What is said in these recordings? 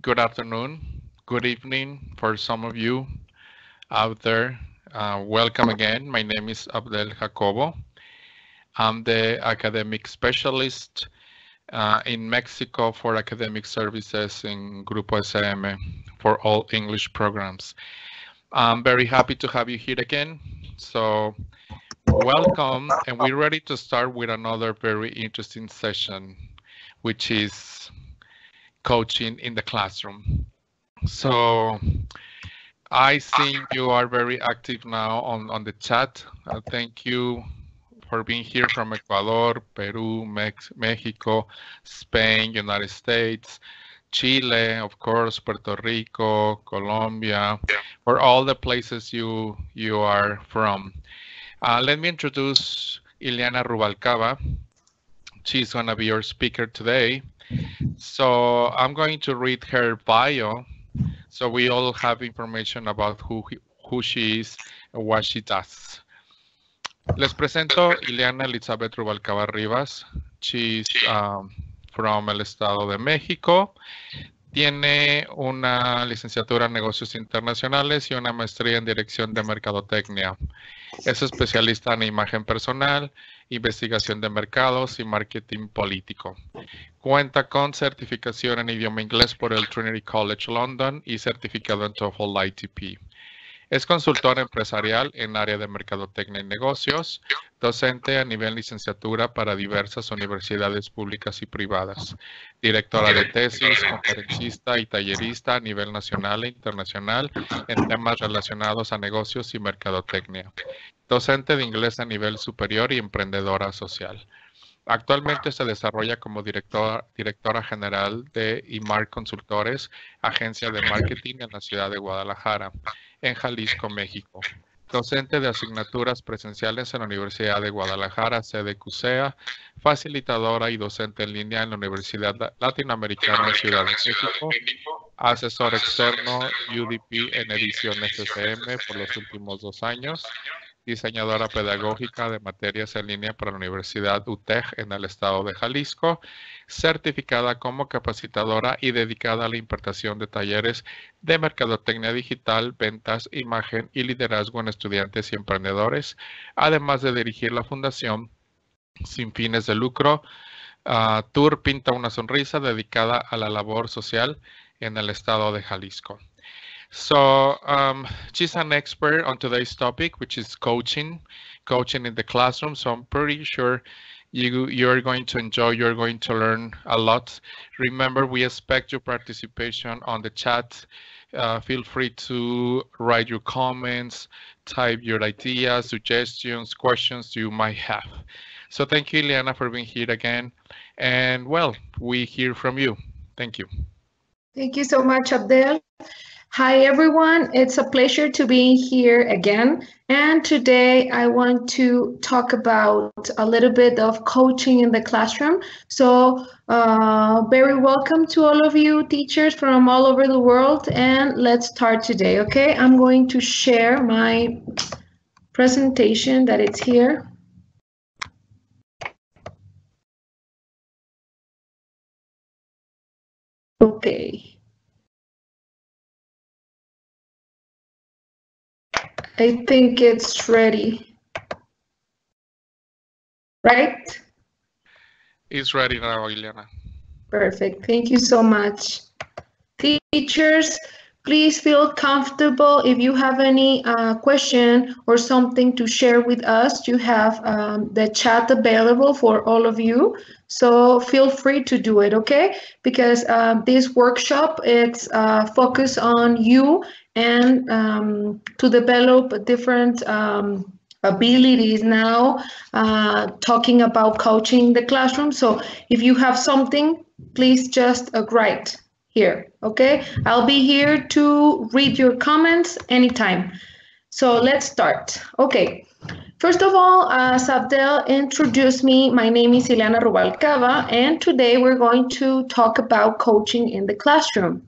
Good afternoon, good evening for some of you out there. Welcome again. My name is Abdel Jacobo. I'm the academic specialist in Mexico for academic services in Grupo SM for all English programs. I'm very happy to have you here again. So welcome, and we're ready to start with another very interesting session, which is coaching in the classroom. So I think you are very active now on the chat. Thank you for being here from Ecuador, Peru, Mexico, Spain, United States, Chile, of course, Puerto Rico, Colombia, for all the places you are from. Let me introduce Ileana Ruvalcaba. She's going to be your speaker today. So I'm going to read her bio so we all have information about who she is and what she does. Les presento Ileana Elizabeth Ruvalcaba Rivas. She's from el Estado de México. Tiene una licenciatura en negocios internacionales y una maestría en dirección de mercadotecnia. Es especialista en imagen personal, investigación de mercados y marketing político. Cuenta con certificación en idioma inglés por el Trinity College London y certificado en TOEFL ITP. Es consultor empresarial en área de mercadotecnia y negocios, docente a nivel licenciatura para diversas universidades públicas y privadas, directora de tesis, conferencista y tallerista a nivel nacional e internacional en temas relacionados a negocios y mercadotecnia, docente de inglés a nivel superior y emprendedora social. Actualmente se desarrolla como directora general de IMAR Consultores, agencia de marketing en la ciudad de Guadalajara, en Jalisco, México. Docente de asignaturas presenciales en la Universidad de Guadalajara, sede CUSEA, facilitadora y docente en línea en la Universidad Latinoamericana de Ciudad de México, asesor externo UDP en ediciones SM por los últimos 2 años, diseñadora pedagógica de materias en línea para la Universidad UTEG en el estado de Jalisco, certificada como capacitadora y dedicada a la impartición de talleres de mercadotecnia digital, ventas, imagen y liderazgo en estudiantes y emprendedores, además de dirigir la fundación sin fines de lucro Tour Pinta una Sonrisa, dedicada a la labor social en el estado de Jalisco. So she's an expert on today's topic, which is coaching in the classroom. So I'm pretty sure you're going to enjoy, you're going to learn a lot. Remember, we expect your participation on the chat. Feel free to write your comments, type your ideas, suggestions, questions you might have. So thank you, Ileana, for being here again. And well, we hear from you. Thank you. Thank you so much, Abdel. Hi, everyone. It's a pleasure to be here again. And today I want to talk about a little bit of coaching in the classroom. So very welcome to all of you teachers from all over the world. And let's start today, okay? I'm going to share my presentation that it's here. Okay. I think it's ready, right? It's ready now, Ileana. Perfect. Thank you so much. Teachers, please feel comfortable. If you have any question or something to share with us, you have the chat available for all of you. So feel free to do it, okay? Because this workshop, it's focused on you and to develop different abilities now, talking about coaching in the classroom. So if you have something, please just write here, okay? I'll be here to read your comments anytime. So let's start. Okay. First of all, as Abdel introduced me, my name is Ileana Ruvalcaba, and today we're going to talk about coaching in the classroom.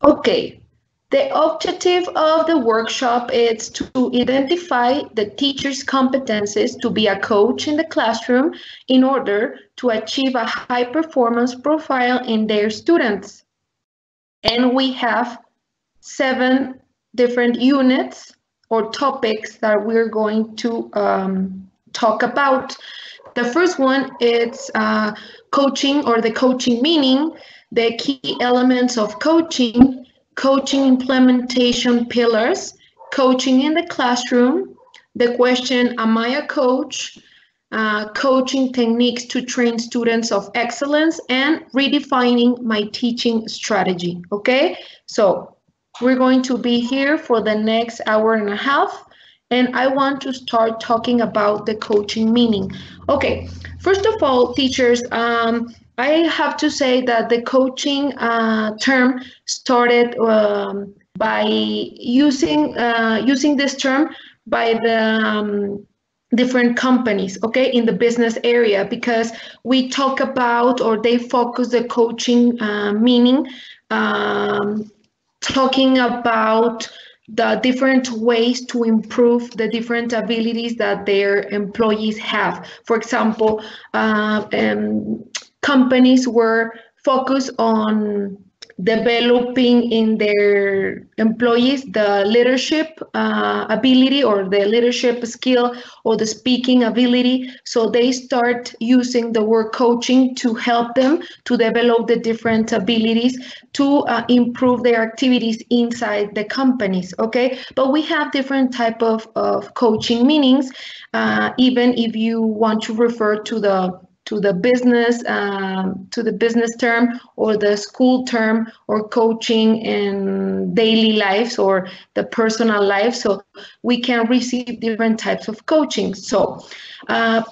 Okay. The objective of the workshop is to identify the teacher's competencies to be a coach in the classroom in order to achieve a high performance profile in their students. and we have 7 different units or topics that we're going to talk about. The first one is coaching or the coaching meaning, the key elements of coaching, coaching implementation pillars, coaching in the classroom, the question, am I a coach? Coaching techniques to train students of excellence, and redefining my teaching strategy. Okay, so we're going to be here for the next hour and a half, and I want to start talking about the coaching meaning. Okay, first of all, teachers, I have to say that the coaching term started by using this term by the different companies, okay, in the business area, because we talk about, or they focus the coaching meaning, talking about the different ways to improve the different abilities that their employees have. For example, companies were focused on developing in their employees the leadership ability, or the leadership skill, or the speaking ability. So they start using the word coaching to help them to develop the different abilities to improve their activities inside the companies. Okay, but we have different type of coaching meanings, even if you want to refer to the business term, or the school term, or coaching in daily lives, or the personal life. So we can receive different types of coaching. So I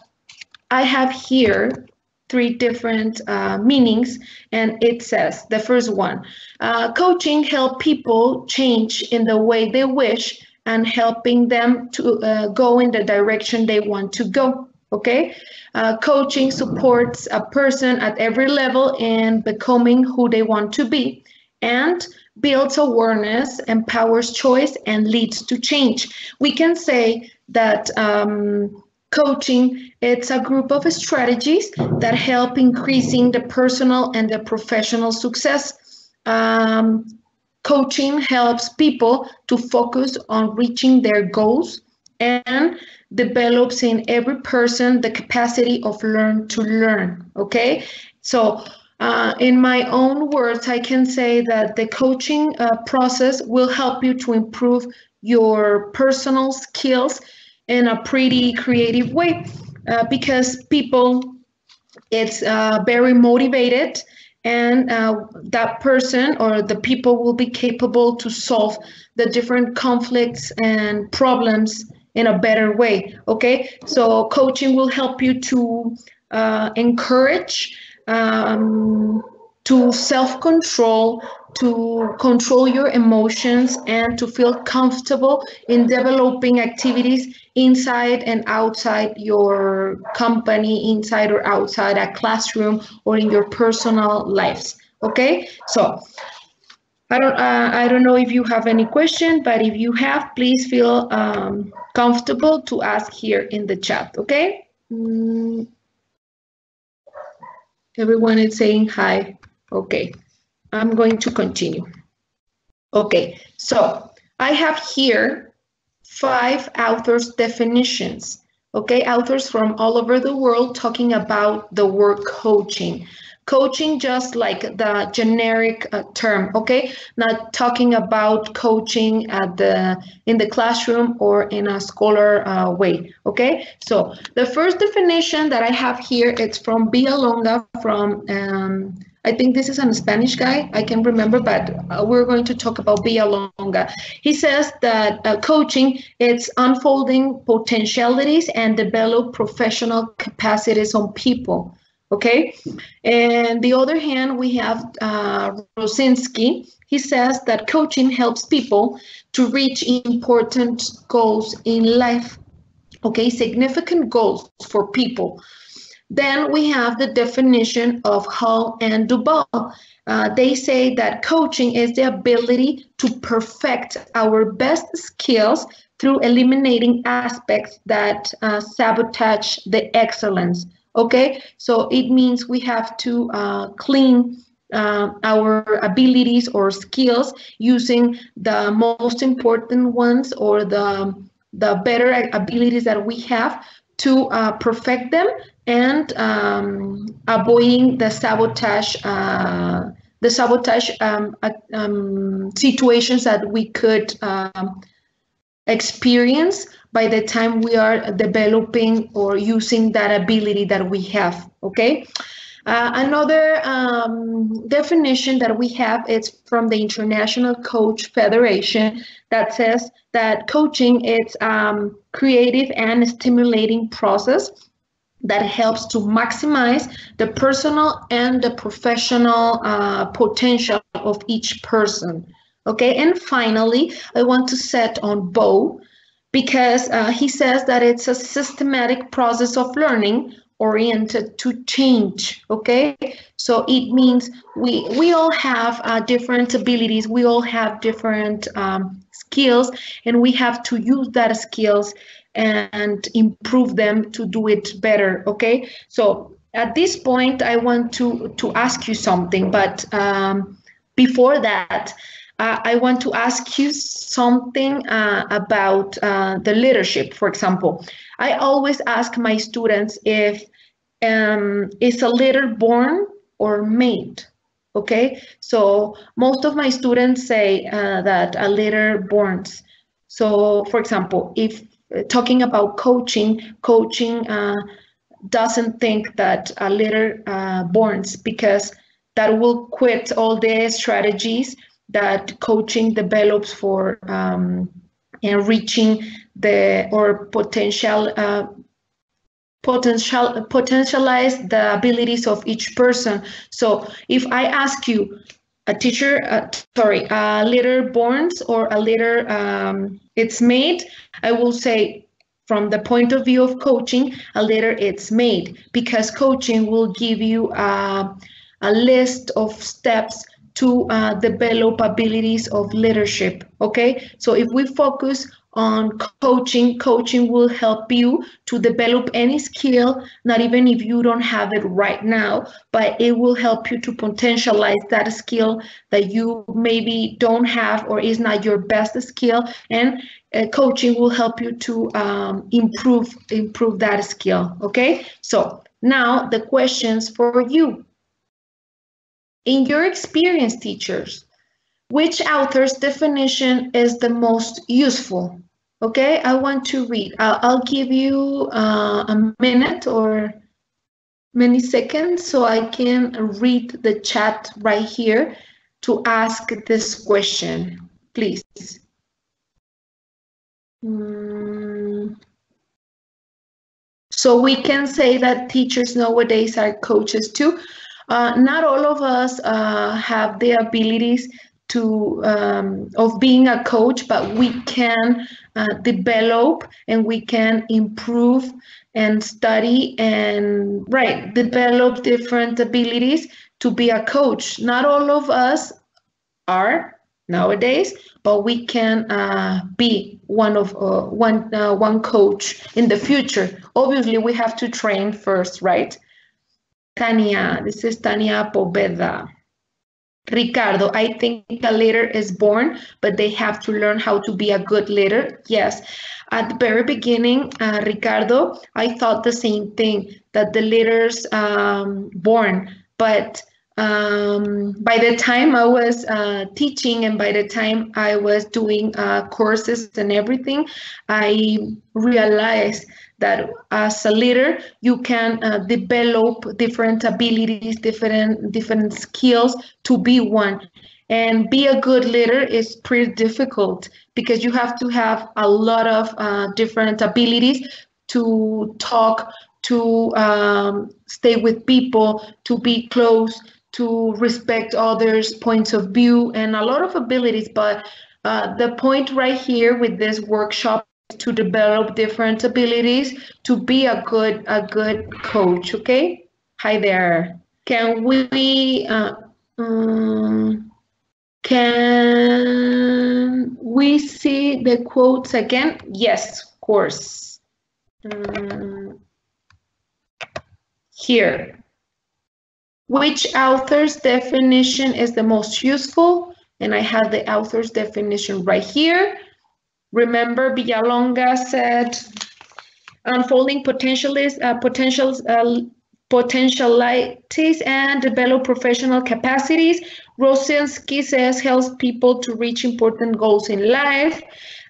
have here 3 different meanings, and it says, the first one, coaching help people change in the way they wish, and helping them to go in the direction they want to go. Okay, coaching supports a person at every level in becoming who they want to be, and builds awareness, empowers choice, and leads to change. We can say that coaching, it's a group of strategies that help increasing the personal and the professional success. Coaching helps people to focus on reaching their goals, and develops in every person the capacity of learn to learn. Okay, so in my own words, I can say that the coaching process will help you to improve your personal skills in a pretty creative way, because people, it's very motivated, and that person or the people will be capable to solve the different conflicts and problems in a better way. Okay, so coaching will help you to encourage, to self-control, to control your emotions, and to feel comfortable in developing activities inside and outside your company, inside or outside a classroom, or in your personal lives. Okay, so I don't know if you have any question, but if you have, please feel comfortable to ask here in the chat. Okay. Everyone is saying hi. Okay, I'm going to continue. Okay, so I have here 5 authors' definitions. Okay, authors from all over the world talking about the word coaching. Coaching, just like the generic term, okay? Not talking about coaching in the classroom or in a scholar way, okay? So the first definition that I have here, it's from Villalonga, from, I think this is a Spanish guy, I can't remember, but we're going to talk about Villalonga. He says that coaching, it's unfolding potentialities and develop professional capacities on people. Okay, and the other hand, we have Rosinski. He says that coaching helps people to reach important goals in life. Okay, significant goals for people. Then we have the definition of Hall and Duval. They say that coaching is the ability to perfect our best skills through eliminating aspects that sabotage the excellence. Okay, so it means we have to clean our abilities or skills using the most important ones or the better abilities that we have to perfect them and avoiding the sabotage situations that we could experience by the time we are developing or using that ability that we have, okay? Another definition that we have is from the International Coach Federation that says that coaching is creative and stimulating process that helps to maximize the personal and the professional potential of each person. Okay, and finally, I want to set on Bo because he says that it's a systematic process of learning oriented to change. Okay, so it means we all have different abilities, we all have different skills, and we have to use that skills and improve them to do it better. Okay, so at this point I want to ask you something, but before that I want to ask you something about the leadership. For example, I always ask my students if is a leader born or made? Okay, so most of my students say that a leader born. So, for example, if talking about coaching doesn't think that a leader borns because that will quit all the strategies that coaching develops for reaching the or potentialize the abilities of each person. So if I ask you, a leader borns or a leader it's made, I will say from the point of view of coaching, a leader it's made because coaching will give you a list of steps to develop abilities of leadership. Okay, so if we focus on coaching will help you to develop any skill, not even if you don't have it right now, but it will help you to potentialize that skill that you maybe don't have or is not your best skill, and coaching will help you to improve that skill. Okay, so now the questions for you. In your experience, teachers, which author's definition is the most useful? Okay, I want to read. I'll give you a minute or many seconds so I can read the chat right here to ask this question, please. So we can say that teachers nowadays are coaches too. Not all of us have the abilities to of being a coach, but we can develop and we can improve and study and develop different abilities to be a coach. Not all of us are nowadays, but we can be one coach in the future. Obviously, we have to train first, right? Tania, this is Tania Poveda. Ricardo, I think a leader is born, but they have to learn how to be a good leader. Yes, at the very beginning, Ricardo, I thought the same thing, that the leaders born, but by the time I was teaching and by the time I was doing courses and everything, I realized that as a leader, you can develop different abilities, different skills to be one. And be a good leader is pretty difficult because you have to have a lot of different abilities to talk, to stay with people, to be close, to respect others' points of view, and a lot of abilities. But the point right here with this workshop to develop different abilities to be a good coach. Okay, hi there. Can we see the quotes again? Yes, of course. Here. Which author's definition is the most useful? And I have the author's definition right here. Remember, Villalonga said, unfolding potentialities and develop professional capacities. Rosinski says helps people to reach important goals in life.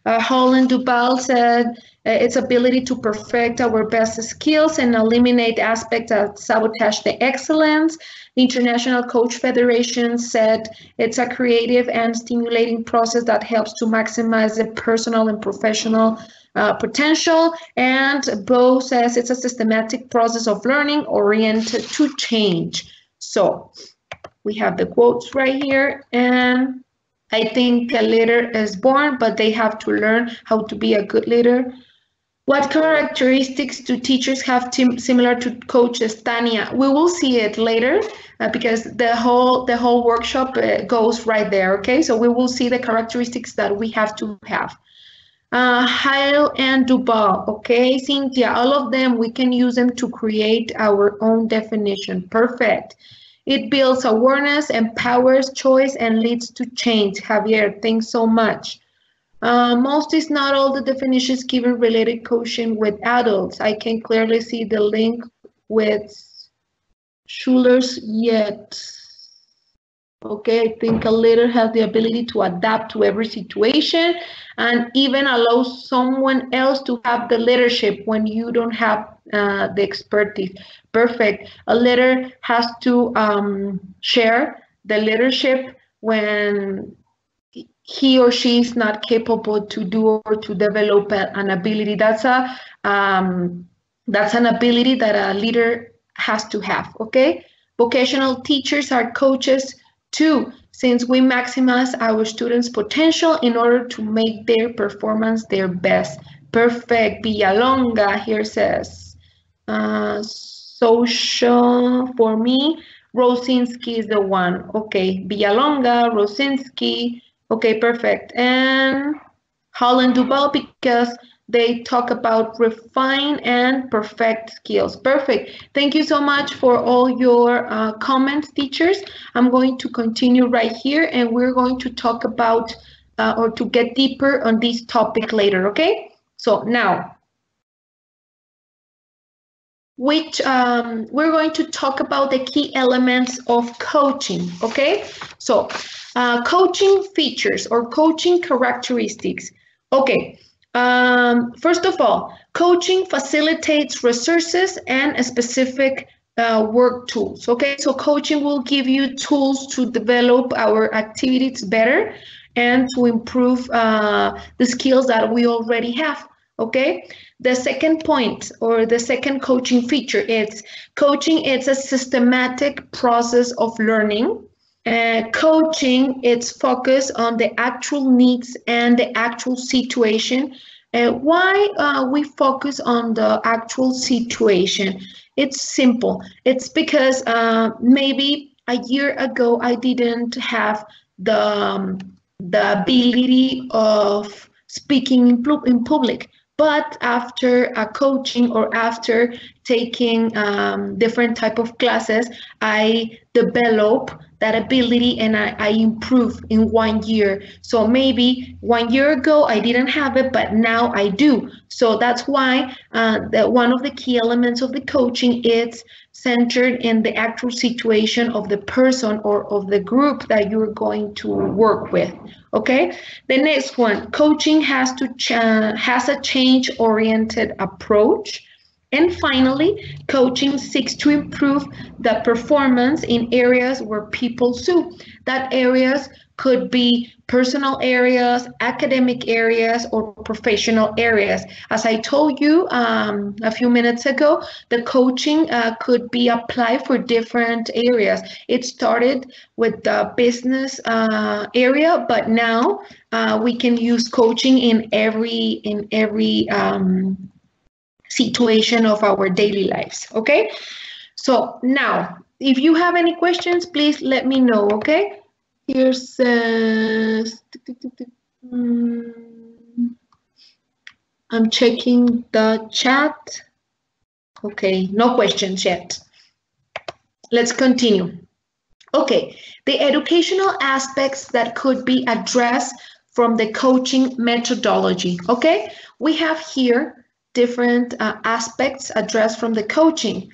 Holland Duvall said its ability to perfect our best skills and eliminate aspects that sabotage the excellence. The International Coach Federation said it's a creative and stimulating process that helps to maximize the personal and professional potential. And Bo says it's a systematic process of learning oriented to change. So we have the quotes right here, and I think a leader is born, but they have to learn how to be a good leader. What characteristics do teachers have similar to coaches, Tania? We will see it later because the whole workshop goes right there, okay? So we will see the characteristics that we have to have. Heil and Duval, okay, Cynthia, all of them, we can use them to create our own definition. Perfect. It builds awareness, empowers choice, and leads to change. Javier, thanks so much. Most is not all the definitions given related coaching with adults. I can clearly see the link with Schuller's yet. Okay, I think a leader has the ability to adapt to every situation and even allow someone else to have the leadership when you don't have the expertise. Perfect. A leader has to share the leadership when he or she is not capable to do or to develop an ability. That's an ability that a leader has to have. Okay. Vocational teachers are coaches too, since we maximize our students' potential in order to make their performance their best. Perfect. Villalonga here says, social for me, Rosinski is the one. Okay, Villalonga, Rosinski. Okay, perfect. And Holland Duval, because they talk about refine and perfect skills. Perfect. Thank you so much for all your comments, teachers. I'm going to continue right here, and we're going to talk about or to get deeper on this topic later, okay? So now, we're going to talk about the key elements of coaching, okay? So coaching features or coaching characteristics. Okay, first of all, coaching facilitates resources and specific work tools, okay? So coaching will give you tools to develop our activities better and to improve the skills that we already have, okay? The second point or the second coaching feature is coaching. It's a systematic process of learning. Coaching, it's focused on the actual needs and the actual situation. Why we focus on the actual situation? It's simple. It's because maybe a year ago I didn't have the ability of speaking in public. But after a coaching or after taking different type of classes, I develop that ability and I improve in 1 year. So maybe 1 year ago I didn't have it, but now I do. So that's why one of the key elements of the coaching is centered in the actual situation of the person or of the group that you're going to work with. Okay, the next one, coaching has a change-oriented approach. And finally, coaching seeks to improve the performance in areas where people sue. That areas could be personal areas, academic areas, or professional areas. As I told you a few minutes ago, the coaching could be applied for different areas. It started with the business area, but now we can use coaching in every situation of our daily lives, okay? So now, if you have any questions, please let me know, okay? Here says, I'm checking the chat. Okay, no questions yet. let's continue. Okay, the educational aspects that could be addressed from the coaching methodology. Okay, we have here different aspects addressed from the coaching.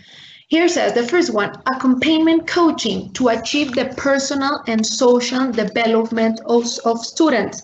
Here says the first one, accompaniment coaching to achieve the personal and social development of students.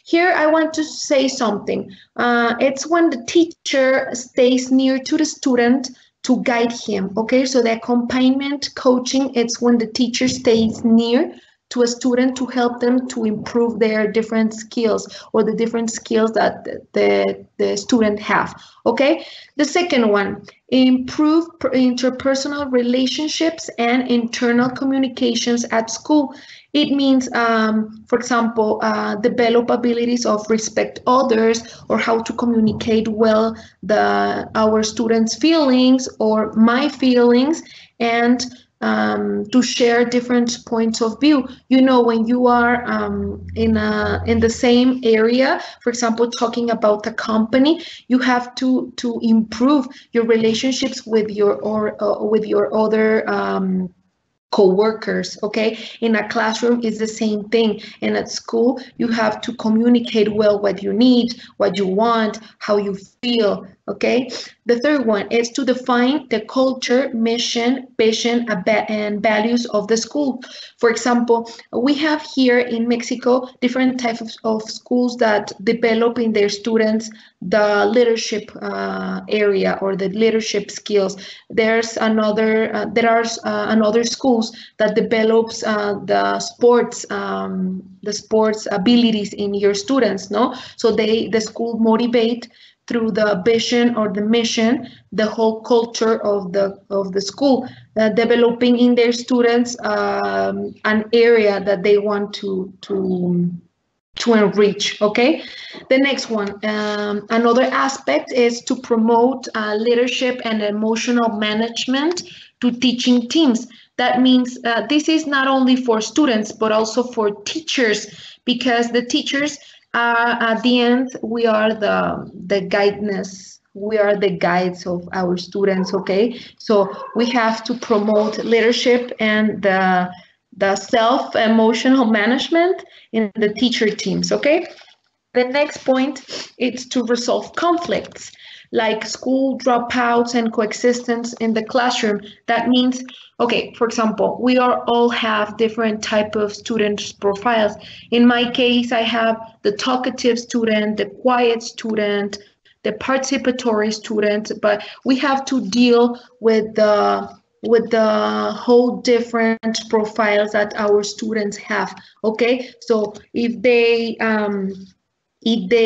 Here I want to say something. It's when the teacher stays near to the student to guide him, okay? So the accompaniment coaching, it's when the teacher stays near to a student to help them to improve their different skills or the different skills that the student have, okay? The second one, improve interpersonal relationships and internal communications at school. It means, for example, develop abilities of respect others or how to communicate well our students' feelings or my feelings, and to share different points of view. You know, when you are in the same area, for example, talking about a company, you have to improve your relationships with your other co-workers, okay? In a classroom, it's the same thing. And at school, you have to communicate well what you need, what you want, how you feel, okay? The third one is to define the culture, mission, vision, and values of the school. For example, we have here in Mexico different types of schools that develop in their students the leadership area or the leadership skills. There's another schools that develops the sports abilities in your students, no? So the school motivate through the vision or the mission, the whole culture of the school, developing in their students an area that they want to enrich, okay? The next one, another aspect is to promote leadership and emotional management to teaching teams. That means this is not only for students, but also for teachers, because the teachers at the end, we are the guidance. We are the guides of our students, okay? So we have to promote leadership and the self-emotional management in the teacher teams, okay? The next point is to resolve conflicts, like school dropouts and coexistence in the classroom. That means, okay, for example, we all have different type of student profiles. In my case, I have the talkative student, the quiet student, the participatory student, but we have to deal with the whole different profiles that our students have, okay? So if they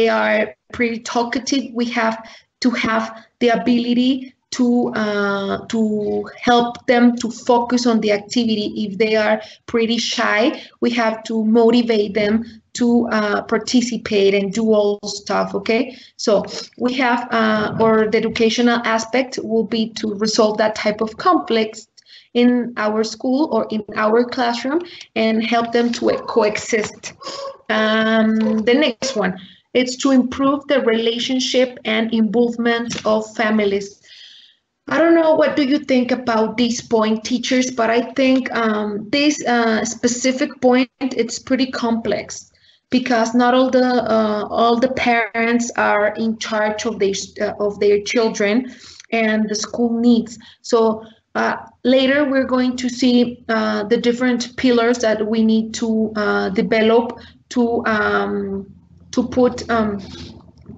are pretty talkative, we have to have the ability to help them to focus on the activity. If they are pretty shy, we have to motivate them to participate and do all stuff, okay? So we have, or the educational aspect will be to resolve that type of conflicts in our school or in our classroom and help them to coexist. The next one, it's to improve the relationship and involvement of families. I don't know, what do you think about this point, teachers? But I think this specific point, it's pretty complex because not all the parents are in charge of their children and the school needs. So later we're going to see the different pillars that we need to develop to put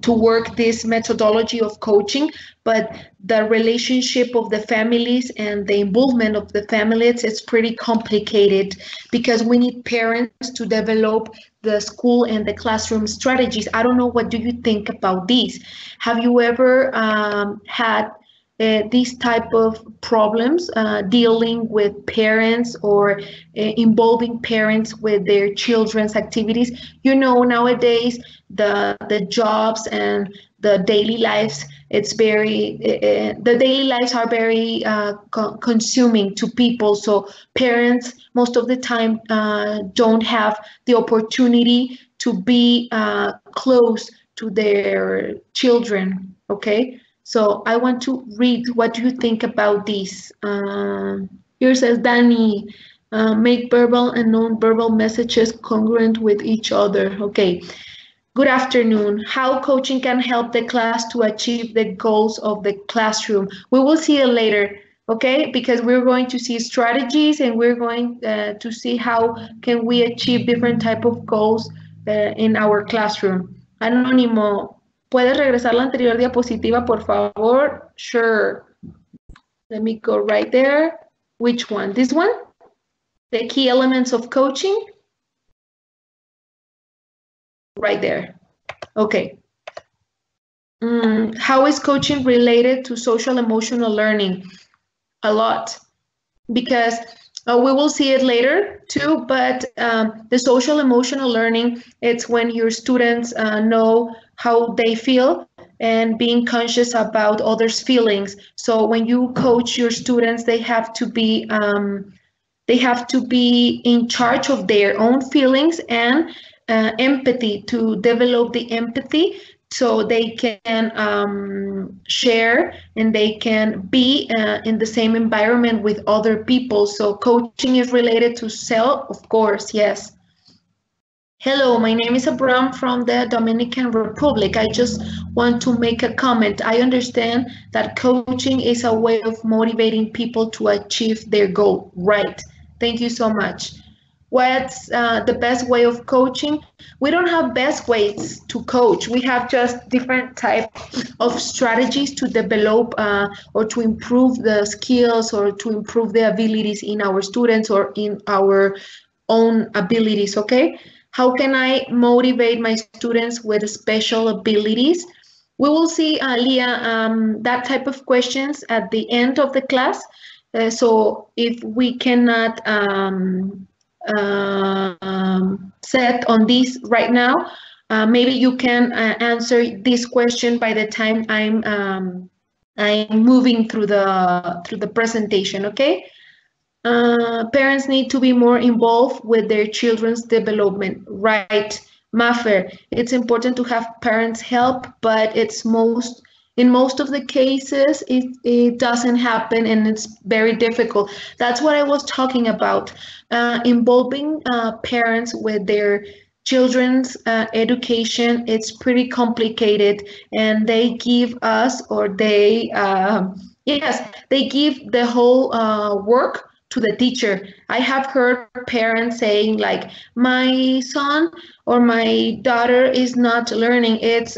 to work this methodology of coaching, but the relationship of the families and the involvement of the families is pretty complicated because we need parents to develop the school and the classroom strategies. I don't know, what do you think about this? Have you ever had these type of problems dealing with parents or involving parents with their children's activities? You know, nowadays the jobs and the daily lives, it's very the daily lives are very consuming to people. So parents most of the time don't have the opportunity to be close to their children. Okay. So I want to read, what do you think about this? Here says Danny, make verbal and non-verbal messages congruent with each other. Okay. Good afternoon. How coaching can help the class to achieve the goals of the classroom. We will see it later, okay? Because we're going to see strategies and we're going to see how can we achieve different type of goals in our classroom. Anónimo, ¿puedes regresar la anterior diapositiva, por favor? Sure. Let me go right there. Which one? This one? The key elements of coaching? Right there. Okay. How is coaching related to social emotional learning? A lot, because we will see it later too, but the social emotional learning, it's when your students know how they feel and being conscious about others' feelings. So when you coach your students, they have to be in charge of their own feelings and empathy, to develop the empathy so they can share and they can be in the same environment with other people. So coaching is related to self, of course, yes. Hello, my name is Abram from the Dominican Republic. I just want to make a comment. I understand that coaching is a way of motivating people to achieve their goal. Right. Thank you so much. What's the best way of coaching? We don't have best ways to coach. We have just different type of strategies to develop or to improve the skills or to improve the abilities in our students or in our own abilities, okay? How can I motivate my students with special abilities? We will see, Leah, that type of questions at the end of the class. So if we cannot set on this right now, maybe you can answer this question by the time I'm moving through the presentation, okay? Parents need to be more involved with their children's development, right? Maffer, it's important to have parents help, but in most of the cases, it doesn't happen and it's very difficult. That's what I was talking about, involving parents with their children's education. It's pretty complicated, and they give us, or they, yes, they give the whole work to the teacher. I have heard parents saying like, my son or my daughter is not learning. It's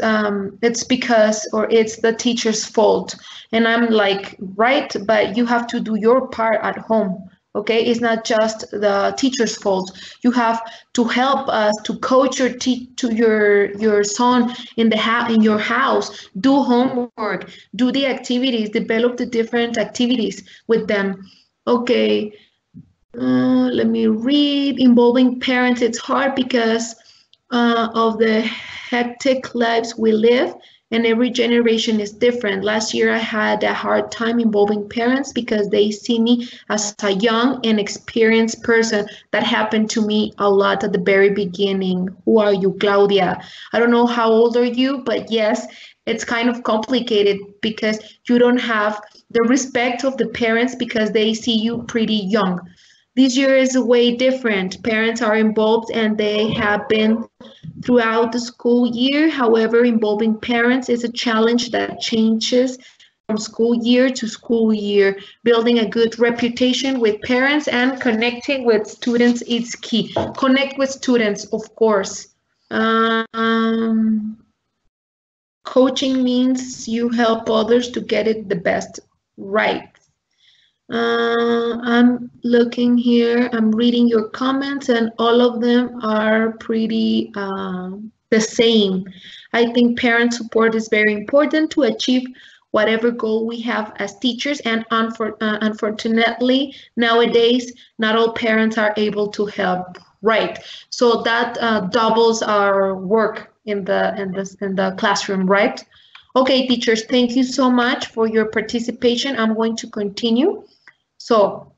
because, or it's the teacher's fault. And I'm like, right, but you have to do your part at home. Okay, it's not just the teacher's fault. You have to help us to coach your son in your house, do homework, do the activities, develop the different activities with them. Okay, let me read. Involving parents, it's hard because of the hectic lives we live, and every generation is different. Last year, I had a hard time involving parents because they see me as a young and experienced person. That happened to me a lot at the very beginning. Who are you, Claudia? I don't know how old are you, but yes, it's kind of complicated because you don't have the respect of the parents because they see you pretty young. This year is way different. Parents are involved and they have been throughout the school year. However, involving parents is a challenge that changes from school year to school year. Building a good reputation with parents and connecting with students is key. Connect with students, of course. Coaching means you help others to get it the best right. I'm looking here, I'm reading your comments, and all of them are pretty the same. I think parent support is very important to achieve whatever goal we have as teachers, and unfortunately, nowadays, not all parents are able to help. Right, so that doubles our work in the classroom, right? Okay, teachers, thank you so much for your participation. I'm going to continue. So,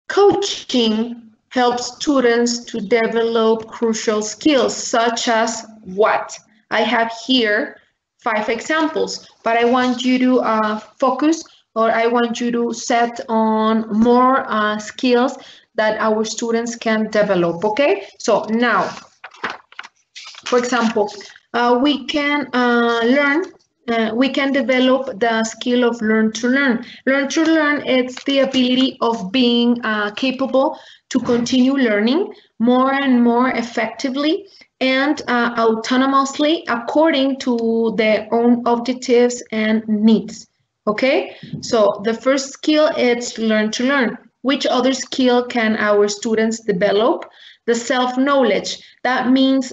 coaching helps students to develop crucial skills, such as what? I have here 5 examples, but I want you to focus or I want you to set on more skills that our students can develop, okay? So now, for example, we can we can develop the skill of learn to learn. Learn to learn, it's the ability of being capable to continue learning more and more effectively and autonomously according to their own objectives and needs. Okay, so the first skill is learn to learn. Which other skill can our students develop? The self-knowledge. That means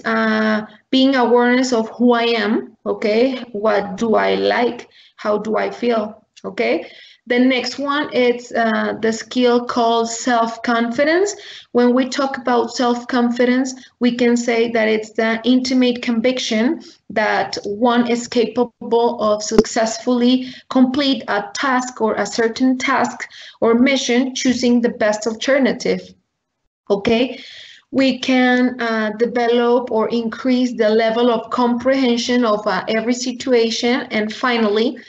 being awareness of who I am, okay? What do I like? How do I feel, okay? The next one is the skill called self-confidence. When we talk about self-confidence, we can say that it's the intimate conviction that one is capable of successfully complete a task or a certain task or mission, choosing the best alternative, okay? We can develop or increase the level of comprehension of every situation. And finally,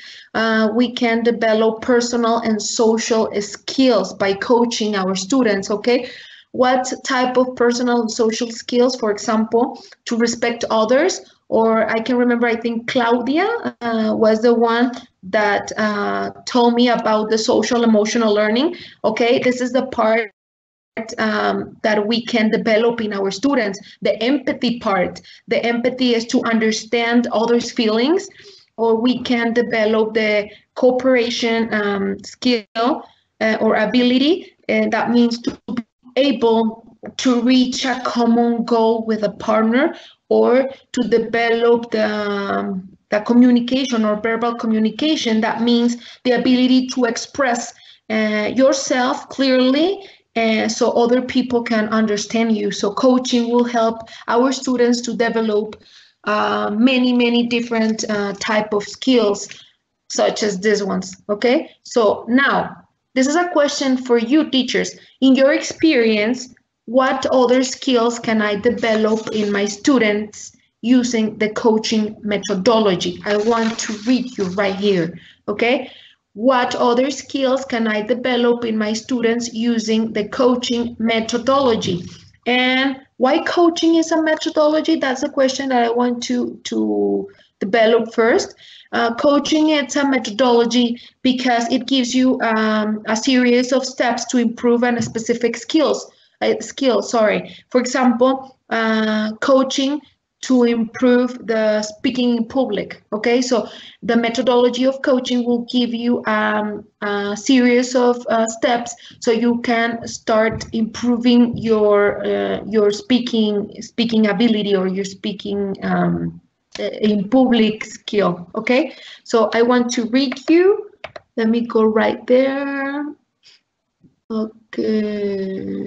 we can develop personal and social skills by coaching our students, okay? What type of personal and social skills? For example, to respect others, or I can remember, I think Claudia was the one that told me about the social emotional learning, okay? This is the part that we can develop in our students. The empathy part. The empathy is to understand others' feelings, or we can develop the cooperation skill or ability, and that means to be able to reach a common goal with a partner, or to develop the communication or verbal communication. That means the ability to express yourself clearly so other people can understand you. So coaching will help our students to develop many different type of skills, such as these ones, okay? So now, this is a question for you teachers. In your experience, what other skills can I develop in my students using the coaching methodology? I want to read you right here, okay? What other skills can I develop in my students using the coaching methodology? And why coaching is a methodology? That's a question that I want to develop first. Coaching, it's a methodology because it gives you a series of steps to improve on a specific skill. For example, coaching to improve the speaking in public, okay? So the methodology of coaching will give you a series of steps so you can start improving your speaking ability or your speaking in public skill, okay? So I want to read you. Let me go right there. Okay.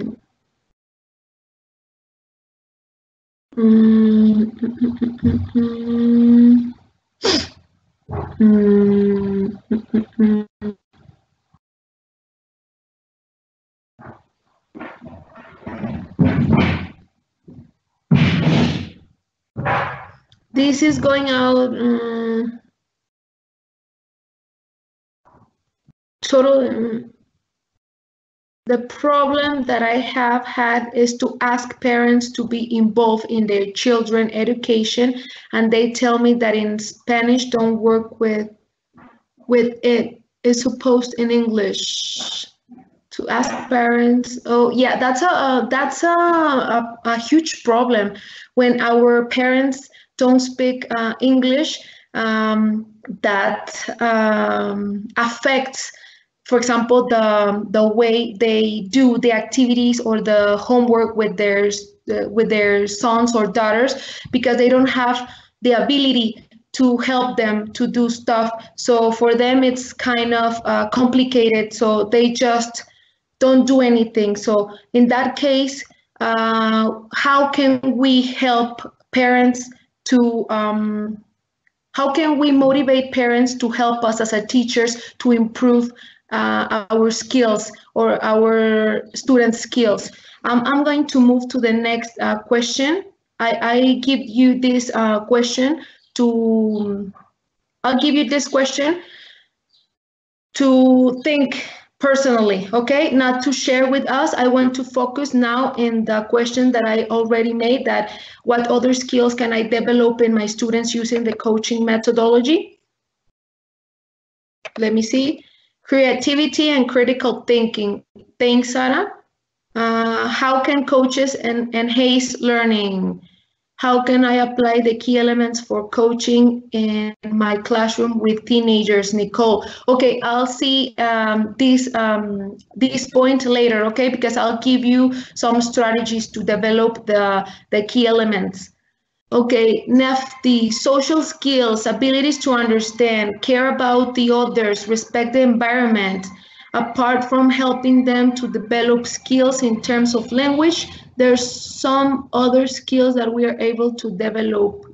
This is going out total. The problem that I have had is to ask parents to be involved in their children's education, and they tell me that in Spanish don't work with it. It's supposed in English. To ask parents, oh yeah, that's a huge problem when our parents don't speak English. That affects, for example, the way they do the activities or the homework with their sons or daughters, because they don't have the ability to help them to do stuff. So for them, it's kind of complicated. So they just don't do anything. So in that case, how can we help parents to how can we motivate parents to help us as a teachers to improve our skills or our students' skills? I'm going to move to the next question. I give you this question to, I'll give you this question to think personally, okay? Not to share with us. I want to focus now in the question that I already made, that what other skills can I develop in my students using the coaching methodology? Let me see. Creativity and critical thinking. Thanks, Sarah. How can coaches enhance learning? How can I apply the key elements for coaching in my classroom with teenagers, Nicole? Okay, I'll see this point later, okay? Because I'll give you some strategies to develop the key elements. Okay, Nefti, social skills, abilities to understand, care about the others, respect the environment. Apart from helping them to develop skills in terms of language, there's some other skills that we are able to develop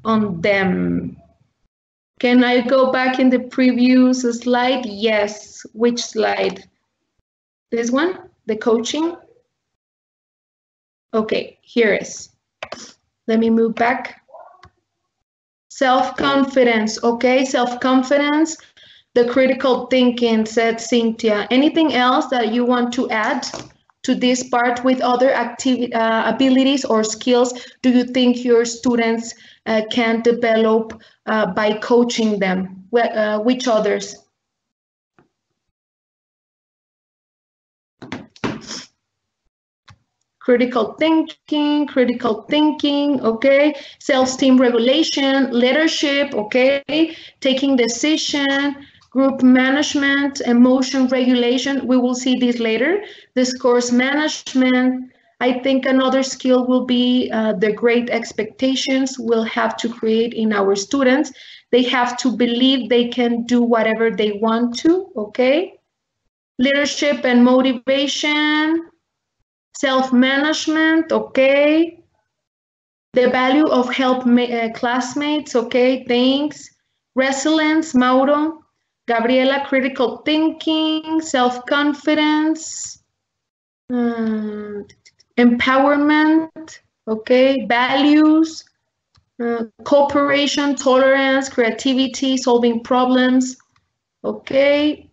on them. Can I go back in the previous slide? Yes. Which slide? This one, the coaching? Okay, here is. Let me move back. Self-confidence, okay, self-confidence. The critical thinking, said Cynthia. Anything else that you want to add to this part with other abilities or skills do you think your students can develop by coaching them? Which others? Critical thinking, okay? Self-esteem regulation, leadership, okay? Taking decision, group management, emotion regulation. We will see this later. Discourse management. I think another skill will be the great expectations we'll have to create in our students. They have to believe they can do whatever they want to, okay? Leadership and motivation. Self-management, okay. The value of help classmates, okay, thanks. Resilience, Mauro. Gabriela, critical thinking, self-confidence, empowerment, okay, values, cooperation, tolerance, creativity, solving problems, okay.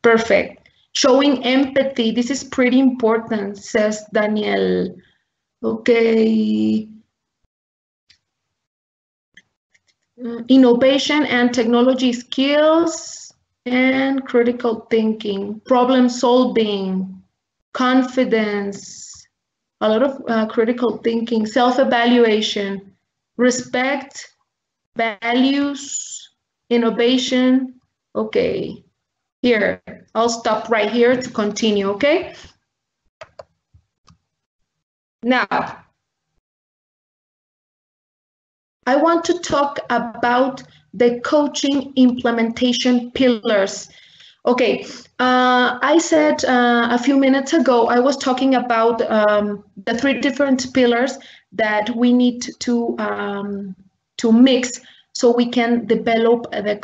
Perfect. Showing empathy. This is pretty important, says Daniel. Okay. Innovation and technology skills and critical thinking, problem solving, confidence, a lot of critical thinking, self-evaluation, respect, values, innovation. Okay. Here, I'll stop right here to continue, okay? Now, I want to talk about the coaching implementation pillars. Okay, I said a few minutes ago, I was talking about the 3 different pillars that we need to mix so we can develop the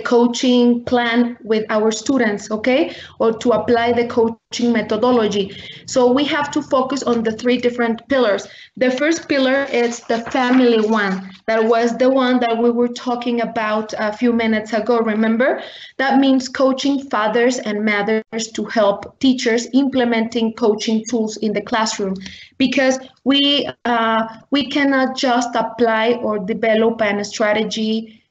coaching plan with our students, okay? Or to apply the coaching methodology. So we have to focus on the 3 different pillars. The first pillar is the family one. That was the one that we were talking about a few minutes ago, remember? That means coaching fathers and mothers to help teachers implementing coaching tools in the classroom, because we cannot just apply or develop a strategy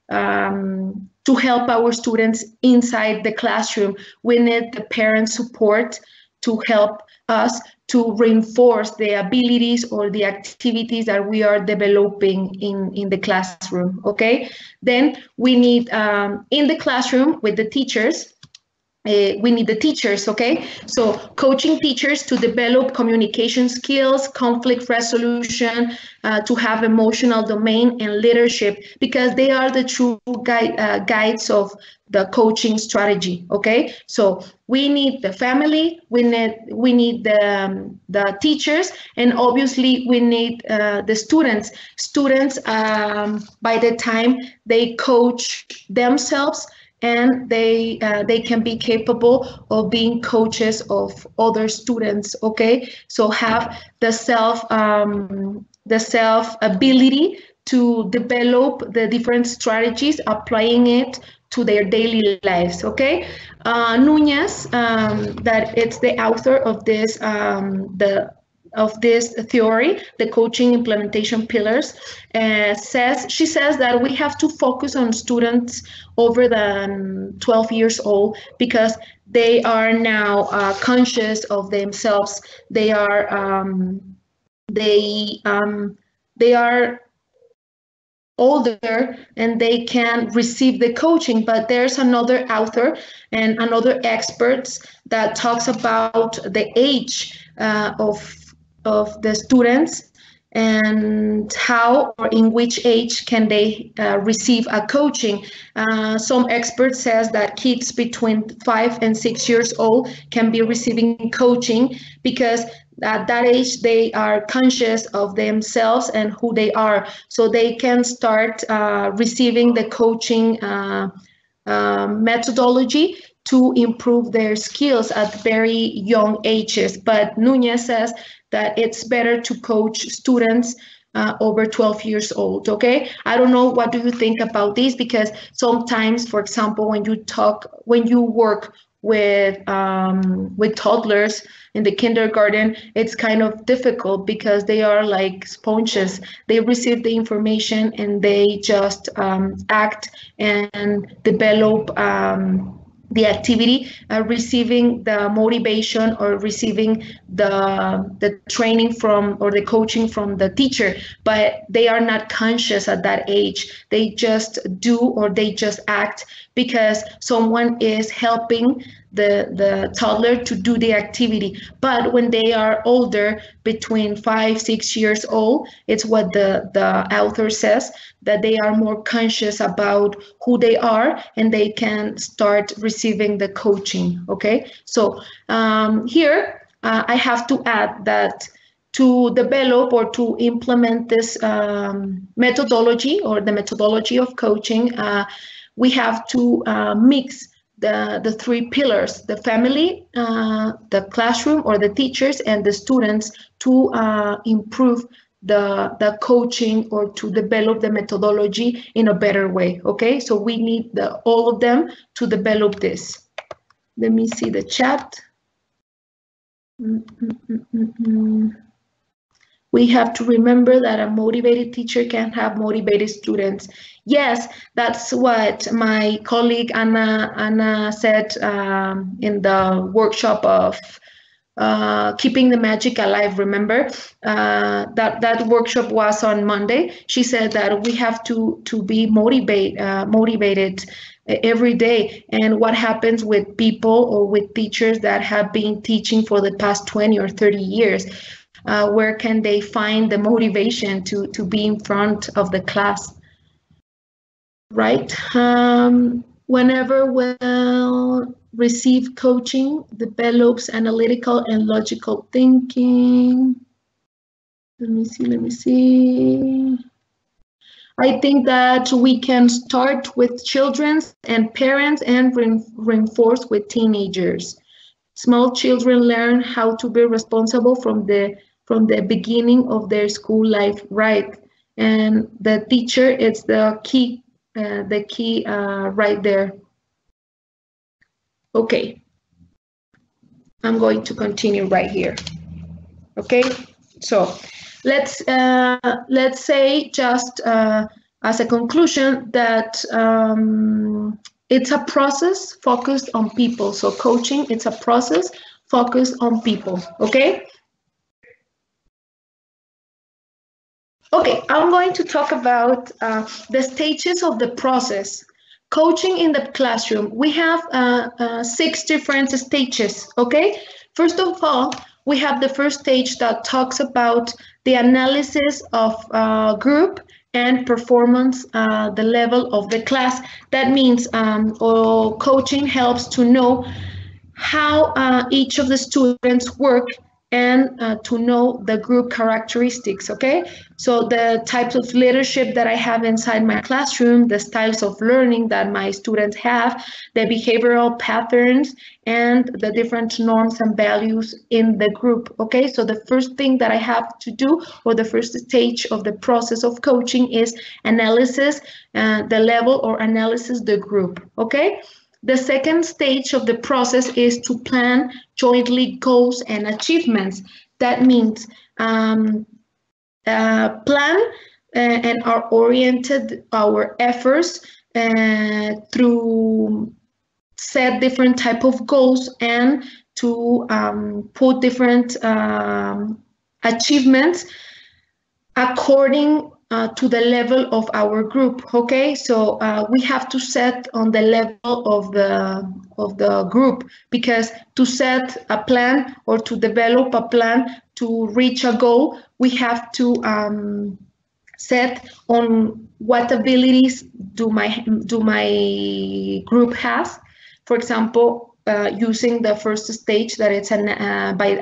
to help our students inside the classroom. We need the parent support to help us to reinforce the abilities or the activities that we are developing in the classroom, okay? Then we need, in the classroom with the teachers, we need the teachers, okay? So coaching teachers to develop communication skills, conflict resolution, to have emotional domain and leadership, because they are the true guides of the coaching strategy, okay? So we need the family, we need the teachers, and obviously we need the students. Students, by the time they coach themselves, and they can be capable of being coaches of other students, okay? So have the self ability to develop the different strategies, applying it to their daily lives. Okay, Nunez, that it's the author of this theory, the coaching implementation pillars, she says that we have to focus on students over than 12 years old because they are now conscious of themselves. They are older and they can receive the coaching, but there's another author and another experts that talks about the age of the students and how or in which age can they receive a coaching. Some experts says that kids between 5 and 6 years old can be receiving coaching because at that age they are conscious of themselves and who they are, so they can start receiving the coaching methodology to improve their skills at very young ages. But Nunez says that it's better to coach students over 12 years old. Okay, I don't know, what do you think about this? Because sometimes, for example, when you work with toddlers in the kindergarten, it's kind of difficult because they are like sponges. They receive the information and they just act and develop the activity, receiving the motivation or receiving the training from or the coaching from the teacher, but they are not conscious at that age. They just do or they just act because someone is helping the toddler to do the activity. But when they are older, between 5-6 years old, it's what the author says, that they are more conscious about who they are and they can start receiving the coaching. Okay, so here I have to add that to develop or to implement this methodology or the methodology of coaching, we have to mix the three pillars: the family, the classroom or the teachers, and the students to improve the coaching or to develop the methodology in a better way. Okay, so we need all of them to develop this. Let me see the chat. We have to remember that a motivated teacher can have motivated students. Yes, that's what my colleague Anna said in the workshop of keeping the magic alive. Remember that workshop was on Monday. She said that we have to be motivated every day. And what happens with people or with teachers that have been teaching for the past 20 or 30 years? Where can they find the motivation to be in front of the class, right? Whenever well received coaching develops analytical and logical thinking. Let me see. I think that we can start with children and parents and reinforce with teenagers. Small children learn how to be responsible from the beginning of their school life, right? And the teacher is the key right there. Okay, I'm going to continue right here. Okay, so let's say just as a conclusion that it's a process focused on people. So coaching, it's a process focused on people. Okay. Okay, I'm going to talk about the stages of the process. Coaching in the classroom, we have 6 different stages, okay? First of all, we have the first stage that talks about the analysis of group and performance, the level of the class. That means coaching helps to know how each of the students work and to know the group characteristics, okay? So the types of leadership that I have inside my classroom, the styles of learning that my students have, the behavioral patterns, and the different norms and values in the group, okay? So the first thing that I have to do, or the first stage of the process of coaching, is analysis, the level, or analysis the group, okay? The second stage of the process is to plan jointly goals and achievements. That means plan and are oriented our efforts through set different type of goals and to put different achievements according to the level of our group, okay? So we have to set on the level of the group, because to set a plan or to develop a plan to reach a goal, we have to set on what abilities do my group has. For example, using the first stage, that it's by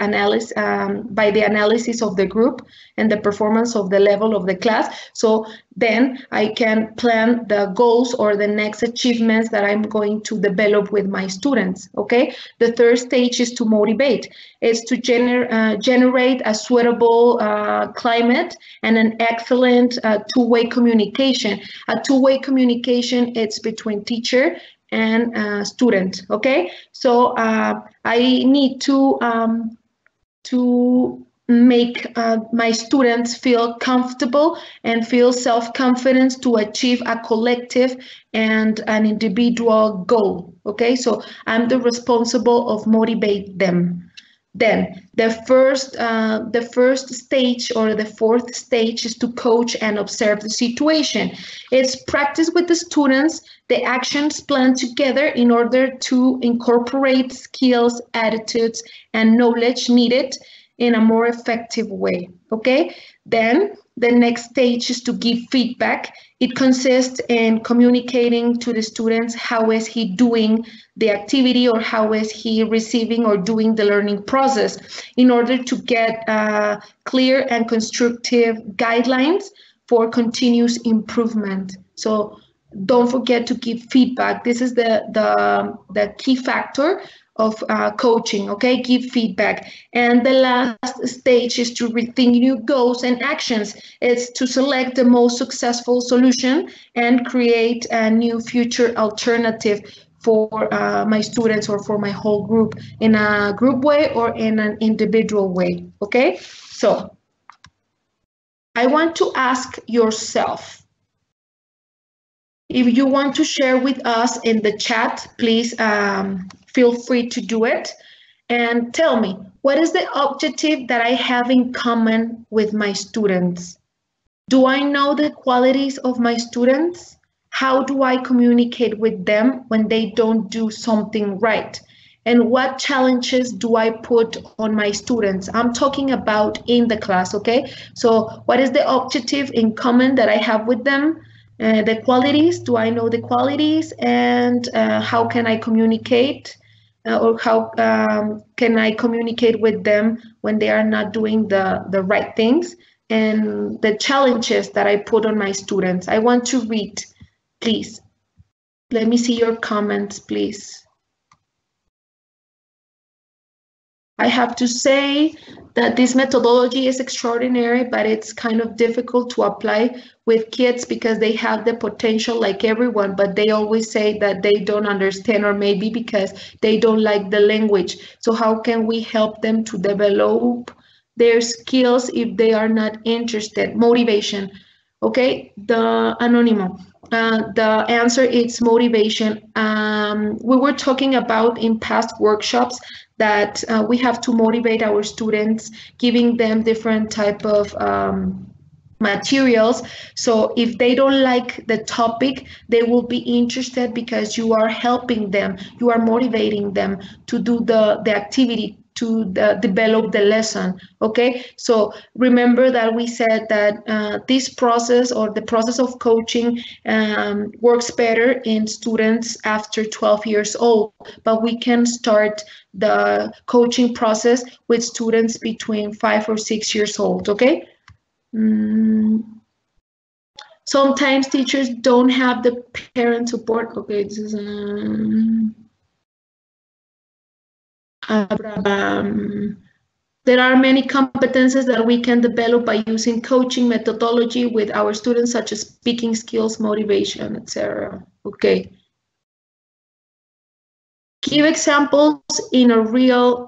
the analysis of the group and the performance of the level of the class. So then I can plan the goals or the next achievements that I'm going to develop with my students, okay? The third stage is to motivate. It's to generate a suitable climate and an excellent two-way communication. A two-way communication, it's between teacher and student, okay? So I need to make my students feel comfortable and feel self-confidence to achieve a collective and an individual goal, okay? So I'm the responsible of motivate them. Then the first stage, or the fourth stage, is to coach and observe the situation. It's practice with the students, the actions planned together in order to incorporate skills, attitudes, and knowledge needed in a more effective way, okay? Then the next stage is to give feedback. It consists in communicating to the students how is he doing the activity, or how is he receiving or doing the learning process, in order to get clear and constructive guidelines for continuous improvement. So don't forget to give feedback. This is the key factor of coaching, okay? Give feedback. And the last stage is to rethink new goals and actions. It's to select the most successful solution and create a new future alternative for my students or for my whole group, in a group way or in an individual way, okay? So I want to ask yourself, if you want to share with us in the chat, please feel free to do it. And tell me, what is the objective that I have in common with my students? Do I know the qualities of my students? How do I communicate with them when they don't do something right? And what challenges do I put on my students? I'm talking about in the class, okay? So what is the objective in common that I have with them? The qualities, do I know the qualities? And how can I communicate? Or how can I communicate with them when they are not doing the right things? And the challenges that I put on my students. I want to read, please. Let me see your comments, please. I have to say that this methodology is extraordinary, but it's kind of difficult to apply with kids because they have the potential like everyone, but they always say that they don't understand, or maybe because they don't like the language. So how can we help them to develop their skills if they are not interested? Motivation. Okay, the anonymous. The answer is motivation. We were talking about in past workshops that we have to motivate our students, giving them different type of materials. So if they don't like the topic, they will be interested because you are helping them, you are motivating them to do the activity, to develop the lesson. Okay, so remember that we said that this process, or the process of coaching, works better in students after 12 years old, but we can start the coaching process with students between 5 or 6 years old. Okay. Sometimes teachers don't have the parent support. Okay, this is there are many competences that we can develop by using coaching methodology with our students, such as speaking skills, motivation, etc. Okay. Give examples in a real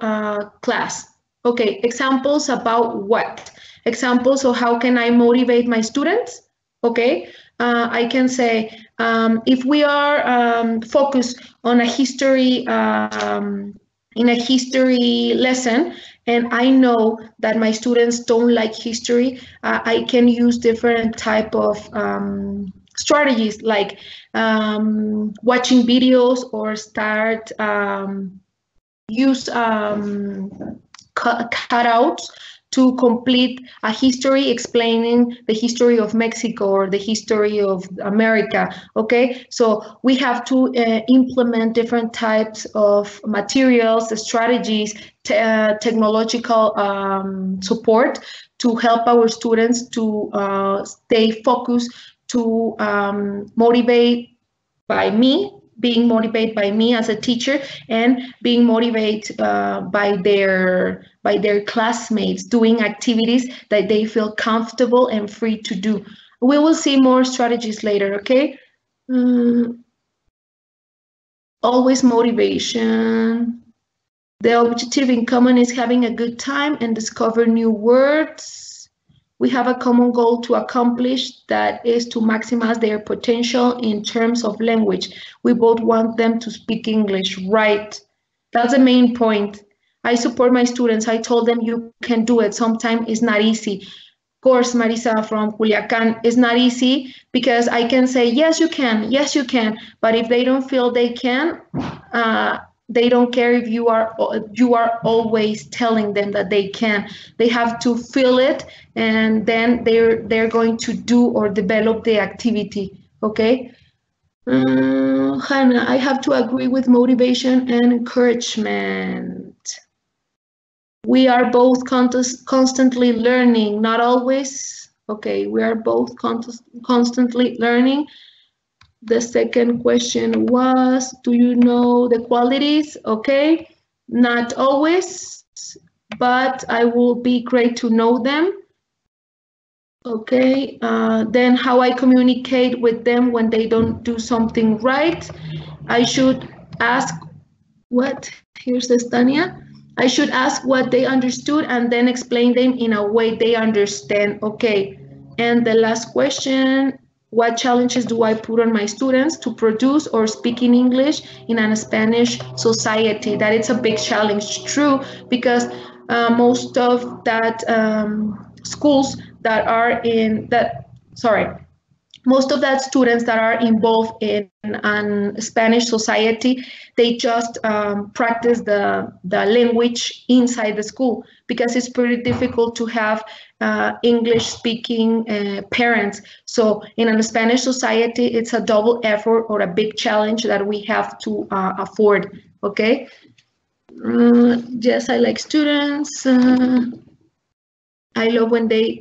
class. Okay, examples about what? Examples of how can I motivate my students? Okay, I can say, if we are focused on a history, in a history lesson, and I know that my students don't like history, I can use different type of strategies, like watching videos, or start use cutouts to complete a history, explaining the history of Mexico or the history of America. Okay, so we have to implement different types of materials, strategies, technological support to help our students to stay focused, to motivate by me, being motivated by me as a teacher, and being motivated by their classmates, doing activities that they feel comfortable and free to do. We will see more strategies later, okay? Always motivation. The objective in common is having a good time and discover new words. We have a common goal to accomplish, that is to maximize their potential in terms of language. We both want them to speak English, right? That's the main point. I support my students. I told them you can do it. Sometimes it's not easy. Of course, Marisa from Culiacan, it's not easy, because I can say, yes, you can. Yes, you can. But if they don't feel they can, they don't care if you are always telling them that they can. They have to feel it, and then they're going to do or develop the activity. Okay. Hannah, I have to agree with motivation and encouragement. We are both constantly learning, not always. Okay, we are both constantly learning. The second question was, do you know the qualities? Okay, not always, but I will be great to know them. Okay, then how I communicate with them when they don't do something right. I should ask what, here's Estania. I should ask what they understood and then explain them in a way they understand. Okay, and the last question, what challenges do I put on my students to produce or speak in English in a Spanish society? That it's a big challenge, true, because most of that schools that are in that, most of that students that are involved in Spanish society, they just practice the language inside the school, because it's pretty difficult to have English-speaking parents. So in a Spanish society, it's a double effort or a big challenge that we have to afford, okay? Yes, I like students. I love when they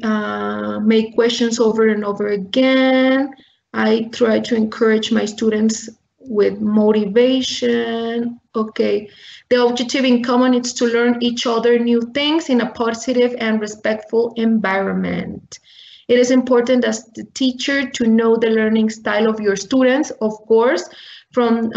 make questions over and over again. I try to encourage my students with motivation. Okay, the objective in common is to learn each other new things in a positive and respectful environment. It is important as the teacher to know the learning style of your students, of course. From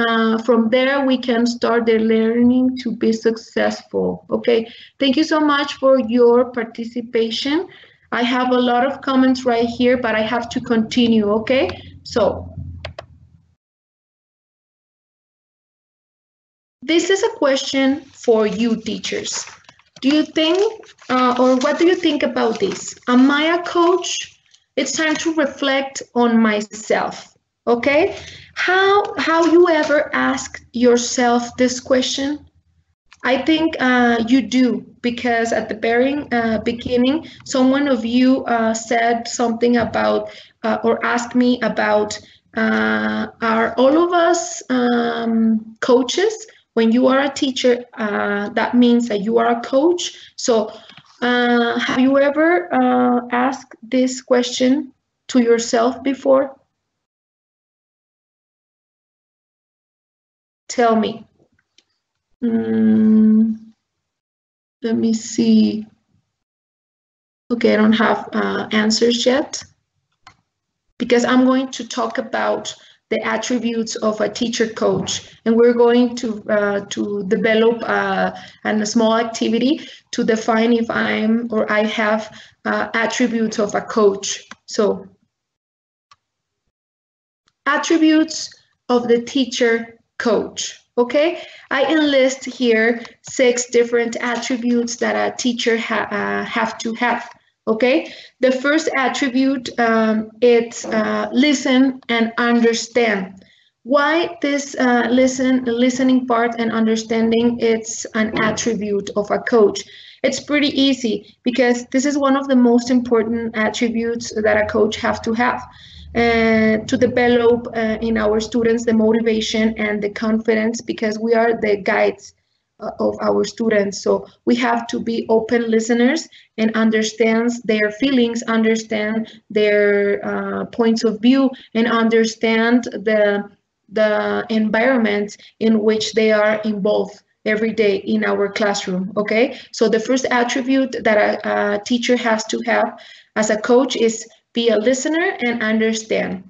there, we can start their learning to be successful. Okay, thank you so much for your participation. I have a lot of comments right here, but I have to continue, okay? So, this is a question for you, teachers. Do you think, or what do you think about this? Am I a coach? It's time to reflect on myself, okay? How you ever ask yourself this question? I think you do, because at the very beginning, someone of you said something about or asked me about are all of us coaches? When you are a teacher, that means that you are a coach. So have you ever asked this question to yourself before? Tell me. Let me see. Okay, I don't have answers yet, because I'm going to talk about the attributes of a teacher coach, and we're going to develop a small activity to define if I'm or I have attributes of a coach. So, attributes of the teacher coach. Okay, I enlist here 6 different attributes that a teacher have to have. Okay, the first attribute, it's listen and understand. Why this listening part and understanding, it's an attribute of a coach? It's pretty easy, because this is one of the most important attributes that a coach have to have. To develop in our students the motivation and the confidence, because we are the guides of our students. So we have to be open listeners and understand their feelings, understand their points of view, and understand the environment in which they are involved every day in our classroom. Okay, so the first attribute that a teacher has to have as a coach is be a listener and understand.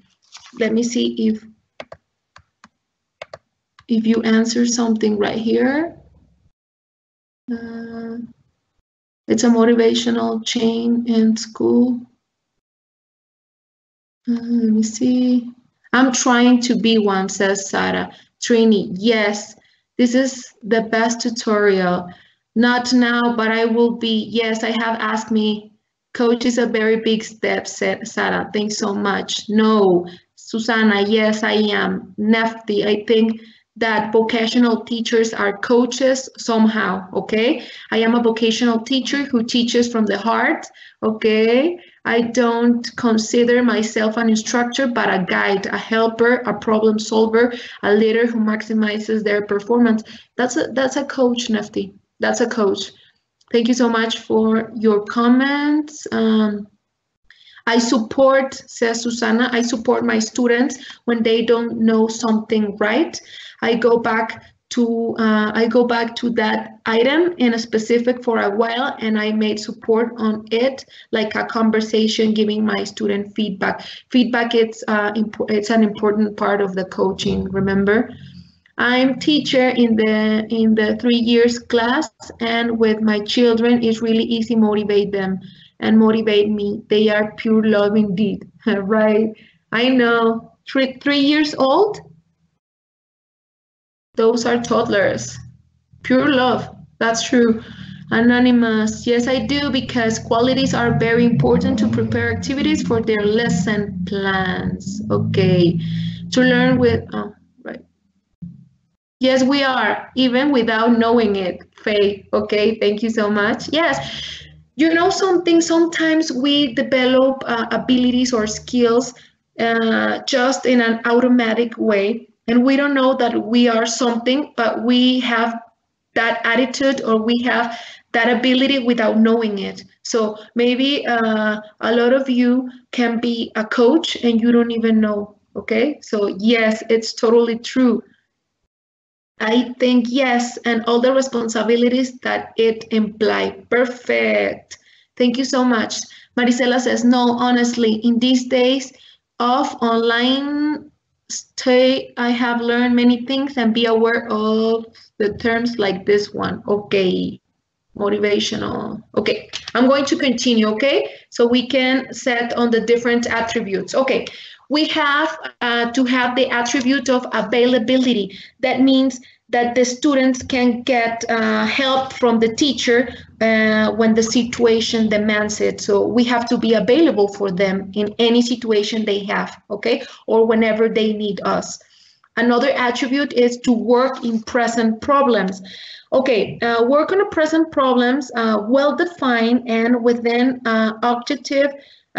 Let me see if you answer something right here. It's a motivational chain in school. Let me see. I'm trying to be one, says Sarah. Trini, yes, this is the best tutorial. Not now, but I will be. Yes, I have asked me. Coach is a very big step, said Sarah. Thanks so much. No, Susana, yes, I am. Nefti, I think that vocational teachers are coaches somehow, okay? I am a vocational teacher who teaches from the heart, okay? I don't consider myself an instructor, but a guide, a helper, a problem solver, a leader who maximizes their performance. That's a coach, Nefti. That's a coach. Thank you so much for your comments. I support, says Susana, I support my students when they don't know something right. I go back to that item in a specific for a while, and I made support on it, like a conversation, giving my student feedback. Feedback, it's an important part of the coaching, remember? I'm teacher in the 3 years class, and with my children, it's really easy motivate them and motivate me. They are pure love indeed, right? I know. 3 years old? Those are toddlers. Pure love. That's true. Anonymous. Yes, I do, because qualities are very important to prepare activities for their lesson plans. Okay. To learn with... Oh, right. Yes, we are, even without knowing it, Faye. Okay, thank you so much. Yes, you know something, sometimes we develop abilities or skills just in an automatic way, and we don't know that we are something, but we have that attitude or we have that ability without knowing it. So maybe a lot of you can be a coach and you don't even know, okay? So yes, it's totally true. I think yes, and all the responsibilities that it implies. Perfect. Thank you so much. Marisela says, no, honestly, in these days of online stay, I have learned many things and be aware of the terms like this one. Okay, motivational. Okay, I'm going to continue, okay? So we can set on the different attributes. Okay, we have to have the attribute of availability. That means that the students can get help from the teacher when the situation demands it. So we have to be available for them in any situation they have, okay? Or whenever they need us. Another attribute is to work in present problems. Okay, work on the present problems, well-defined and within objective,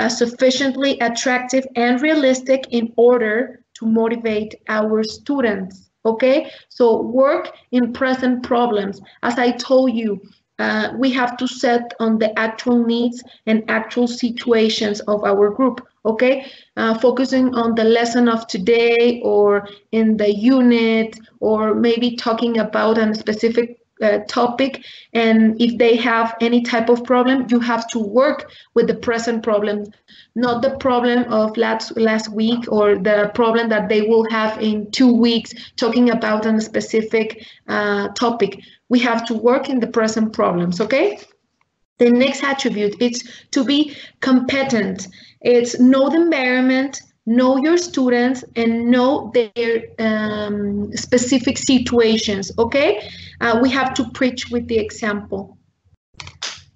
sufficiently attractive and realistic in order to motivate our students. Okay, so work in present problems. As I told you, we have to set on the actual needs and actual situations of our group. Okay, focusing on the lesson of today or in the unit, or maybe talking about a specific topic, and if they have any type of problem, you have to work with the present problem, not the problem of last week or the problem that they will have in 2 weeks talking about a specific topic. We have to work in the present problems. Okay, the next attribute is to be competent. It's know the environment, know your students, and know their specific situations. Okay, we have to preach with the example.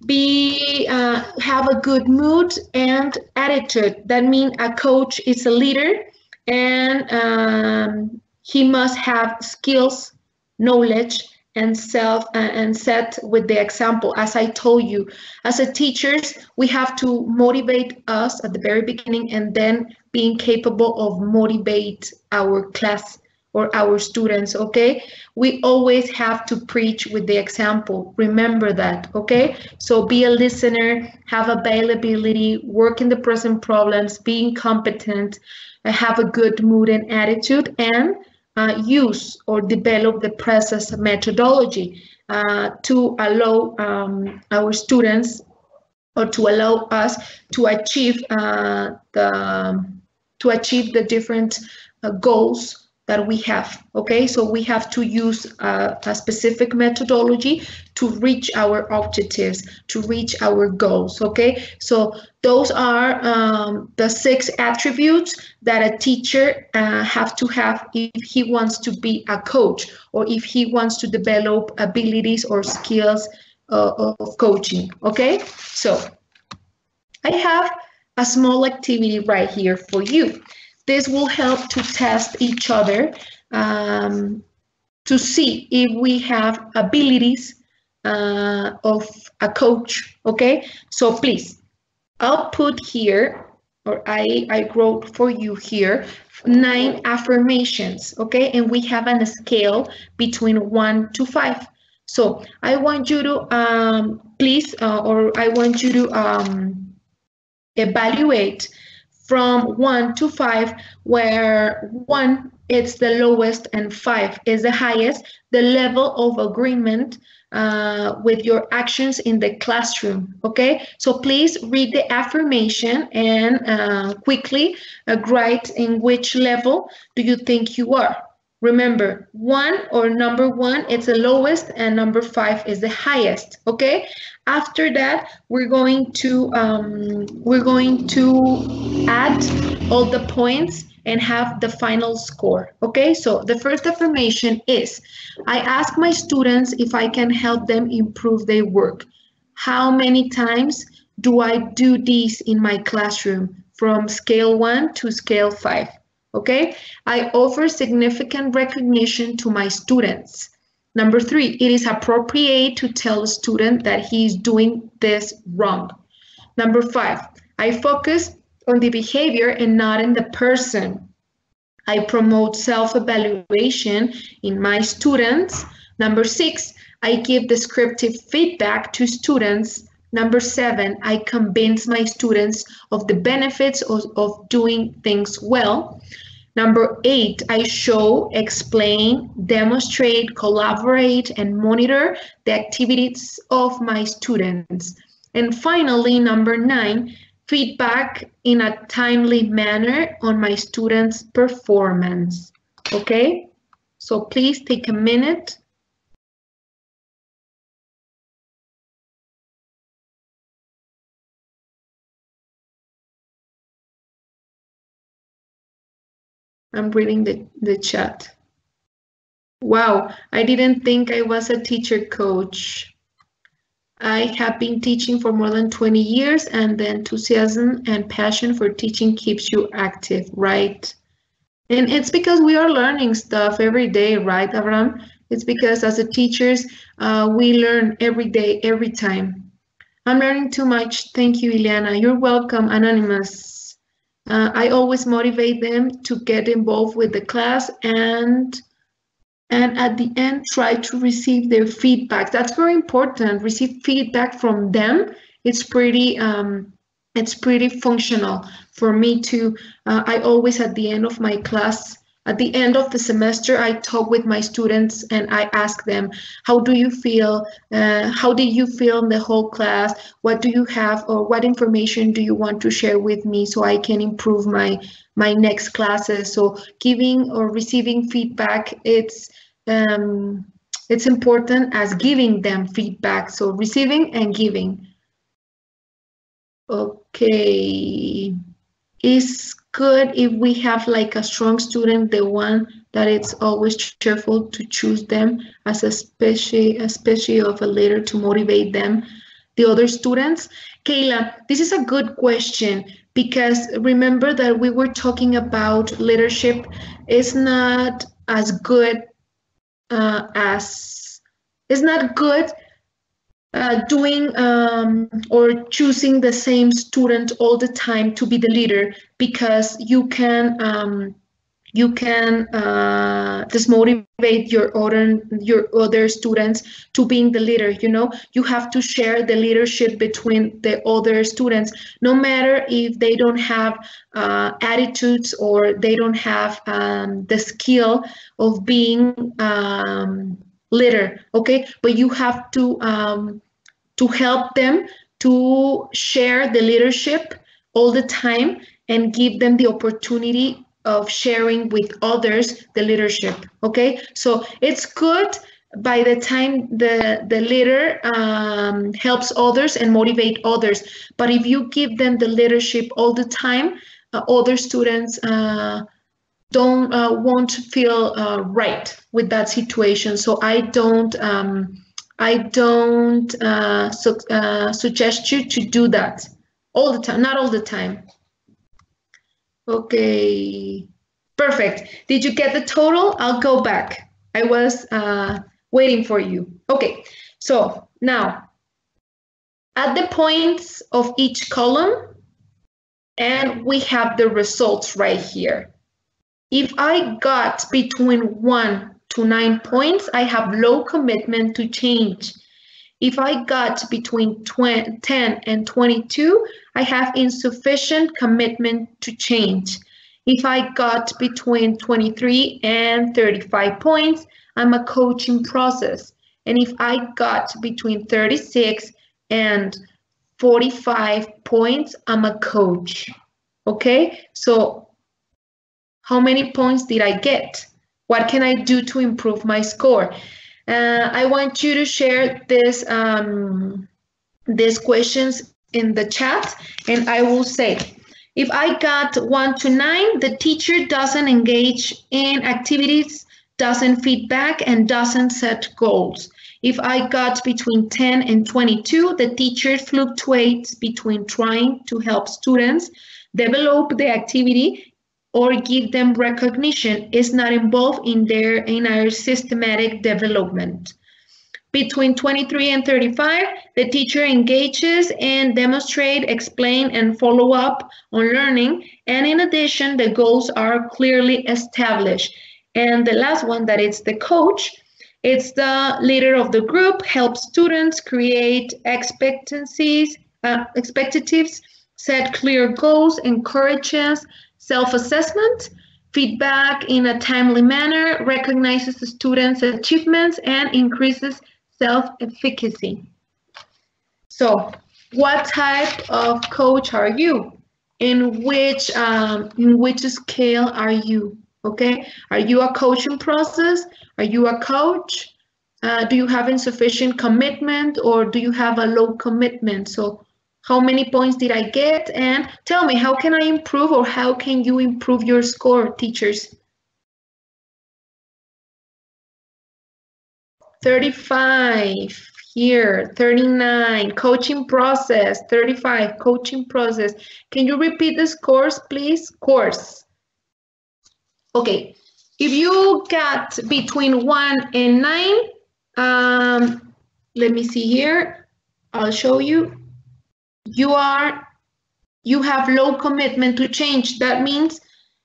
Have a good mood and attitude. That means a coach is a leader, and he must have skills, knowledge, and set with the example. As I told you, as a teachers, we have to motivate us at the very beginning, and then being capable of motivate our class or our students. Okay, we always have to preach with the example. Remember that. Okay, so be a listener, have availability, work in the present problems, being competent, have a good mood and attitude, and use or develop the process methodology to allow our students, or to allow us to achieve the different goals that we have. Okay, so we have to use a specific methodology to reach our objectives, to reach our goals. Okay, so those are the 6 attributes that a teacher have to have if he wants to be a coach, or if he wants to develop abilities or skills of coaching. Okay, so I have a small activity right here for you. This will help to test each other to see if we have abilities of a coach. Okay, so please, I'll put here, or I wrote for you here, 9 affirmations. Okay, and we have a scale between 1 to 5. So I want you to please, or I want you to evaluate from 1 to 5, where 1 is the lowest and 5 is the highest, the level of agreement with your actions in the classroom. Okay, so please read the affirmation and quickly write in which level do you think you are. Remember, 1 or number 1 is the lowest, and number 5 is the highest. Okay, after that we're going to add all the points and have the final score. Okay, so the first affirmation is, I ask my students if I can help them improve their work. How many times do I do this in my classroom, from scale 1 to scale 5? Okay, I offer significant recognition to my students. Number 3, it is appropriate to tell a student that he is doing this wrong. Number 5, I focus on the behavior and not in the person. I promote self-evaluation in my students. Number 6, I give descriptive feedback to students. Number 7, I convince my students of the benefits of doing things well. Number 8, I show, explain, demonstrate, collaborate, and monitor the activities of my students. And finally, number 9, feedback in a timely manner on my students' performance. Okay, so please take a minute. I'm reading the chat. Wow, I didn't think I was a teacher coach. I have been teaching for more than 20 years, and the enthusiasm and passion for teaching keeps you active, right? And it's because we are learning stuff every day, right, Avram? It's because as a teachers, we learn every day, every time. I'm learning too much. Thank you, Ileana. You're welcome, Anonymous. I always motivate them to get involved with the class and at the end try to receive their feedback. That's very important. Receive feedback from them. It's pretty functional for me to I always at the end of my class, at the end of the semester, I talk with my students and I ask them, how do you feel? How did you feel in the whole class? What do you have or what information do you want to share with me so I can improve my next classes? So giving or receiving feedback, it's important as giving them feedback. So receiving and giving. Okay. It's good if we have like a strong student, the one that it's always cheerful to choose them as a especially of a leader to motivate them, the other students. Kayla, this is a good question because remember that we were talking about leadership is not as good it's not good doing or choosing the same student all the time to be the leader because you can dismotivate your other students to being the leader. You know, you have to share the leadership between the other students, no matter if they don't have attitudes or they don't have the skill of being leader. Okay, but you have to help them to share the leadership all the time and give them the opportunity of sharing with others the leadership. Okay, so it's good by the time the leader helps others and motivate others, but if you give them the leadership all the time, other students won't feel right with that situation. So I don't suggest you to do that all the time, not all the time. Okay, perfect. Did you get the total? I'll go back. I was waiting for you. Okay, so now add the points of each column and we have the results right here. If I got between 1 to 9 points, I have low commitment to change. If I got between 10 and 22, I have insufficient commitment to change. If I got between 23 and 35 points, I'm a coaching process. And if I got between 36 and 45 points, I'm a coach. Okay, so how many points did I get? What can I do to improve my score? I want you to share these questions in the chat, and I will say, if I got 1 to 9, the teacher doesn't engage in activities, doesn't feedback, and doesn't set goals. If I got between 10 and 22, the teacher fluctuates between trying to help students develop the activity or give them recognition, is not involved in our systematic development. Between 23 and 35, the teacher engages and demonstrate, explain, and follow up on learning. And in addition, the goals are clearly established. And the last one, that it's the coach, it's the leader of the group, helps students create expectatives, set clear goals, encourages self-assessment, feedback in a timely manner, recognizes the students' achievements, and increases self-efficacy. So, what type of coach are you? In which scale are you? Okay, are you a coaching process? Are you a coach? Do you have insufficient commitment, or do you have a low commitment? So, how many points did I get? And tell me, how can I improve, or how can you improve your score, teachers? 35 here, 39, coaching process, 35, coaching process. Can you repeat the scores, please? Course. Okay, if you got between 1 and 9, let me see here. I'll show you. You have low commitment to change. That means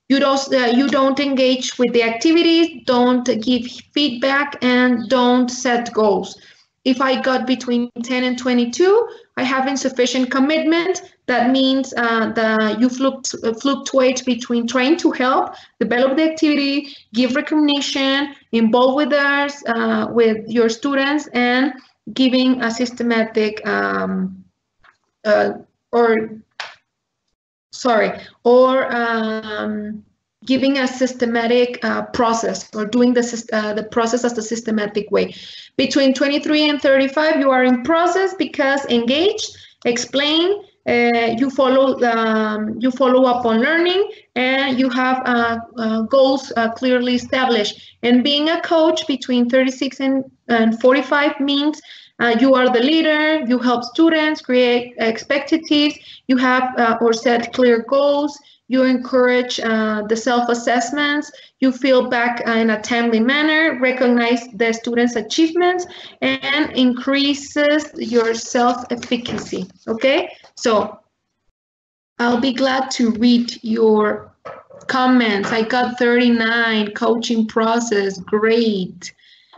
you don't engage with the activities, don't give feedback, and don't set goals. If I got between 10 and 22, I have insufficient commitment. That means that you fluctuate between trying to help, develop the activity, give recognition, involve with others, with your students, and giving a systematic giving a systematic process, or doing the process as the systematic way. Between 23 and 35, you are in process because engaged, explain, you follow up on learning, and you have goals clearly established. And being a coach between 36 and 45 means you are the leader, you help students create expectatives, you have or set clear goals, you encourage the self-assessments, you feel back in a timely manner, recognize the students' achievements, and increases your self-efficacy, okay? So I'll be glad to read your comments. I got 39, coaching process, great.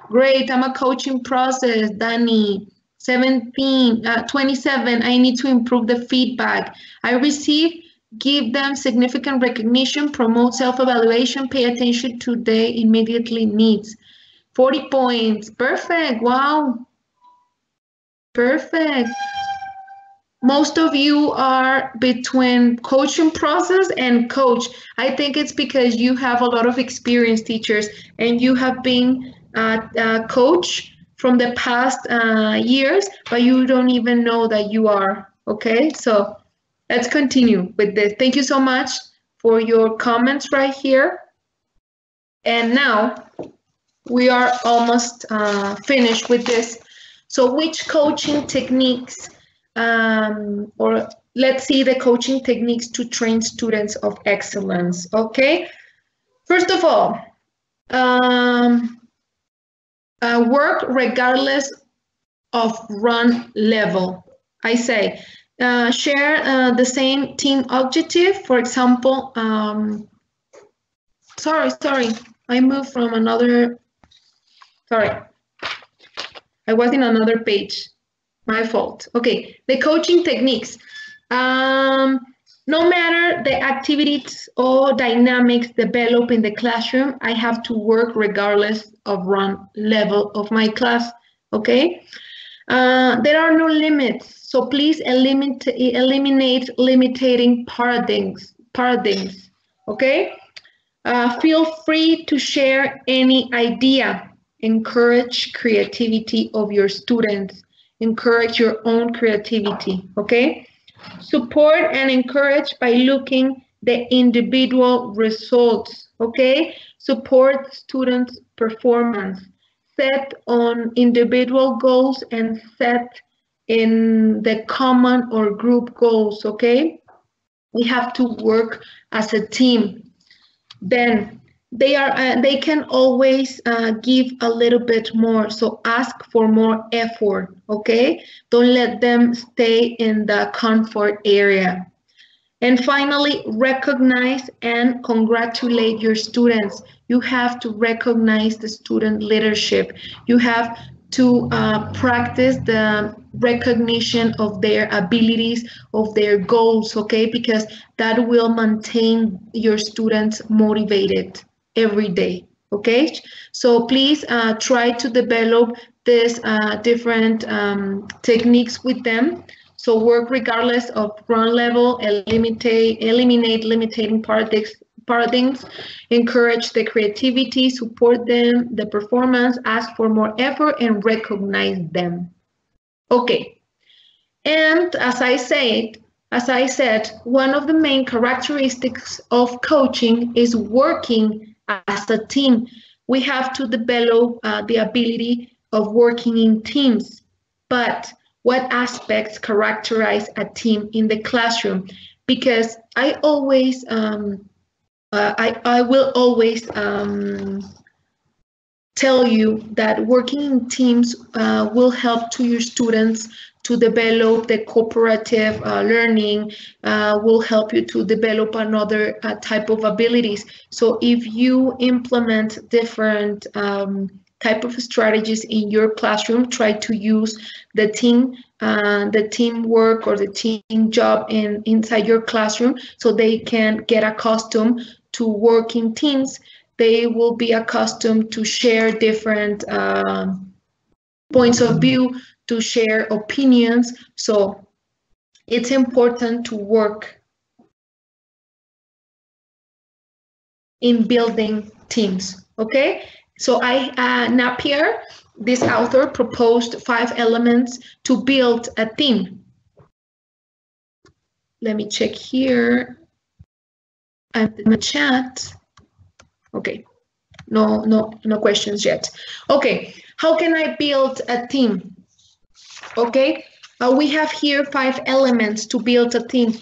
Great, I'm a coaching process, Danny. 27, I need to improve the feedback I receive, give them significant recognition, promote self-evaluation, pay attention to their immediately needs. 40 points, perfect, wow. Perfect. Most of you are between coaching process and coach. I think it's because you have a lot of experience, teachers, and you have been a coach from the past years, but you don't even know that you are, okay? So let's continue with this. Thank you so much for your comments right here. And now we are almost finished with this. So which coaching techniques, or let's see the coaching techniques to train students of excellence, okay? First of all, work regardless of run level. I say, share the same team objective. For example, sorry, I moved from another, sorry. I was in another page, my fault. Okay, the coaching techniques. No matter the activities or dynamics developed in the classroom, I have to work regardless of run level of my class, okay? There are no limits, so please eliminate limiting paradigms, okay? Feel free to share any idea. Encourage creativity of your students. Encourage your own creativity, okay? Support and encourage by looking the individual results, okay? Support students' performance. Set on individual goals and set in the common or group goals, okay? We have to work as a team. Then they can always give a little bit more, so ask for more effort, okay? Don't let them stay in the comfort area. And finally, recognize and congratulate your students. You have to recognize the student leadership. You have to practice the recognition of their abilities, of their goals, okay? Because that will maintain your students motivated every day, okay? So please try to develop these different techniques with them. So work regardless of run level, eliminate limiting paradigms, encourage the creativity, support them, the performance, ask for more effort, and recognize them. Okay, and as I said, one of the main characteristics of coaching is working as a team. We have to develop the ability of working in teams, but what aspects characterize a team in the classroom? Because I always I will always tell you that working in teams will help to your students to develop the cooperative learning, will help you to develop another type of abilities. So if you implement different type of strategies in your classroom, try to use the teamwork or the team job inside your classroom, so they can get accustomed to work in teams. They will be accustomed to share different points of view, to share opinions. So it's important to work in building teams, okay? So Napier, this author, proposed 5 elements to build a team. Let me check here. I'm in the chat. Okay, no questions yet. Okay, how can I build a team? Okay, we have here 5 elements to build a team.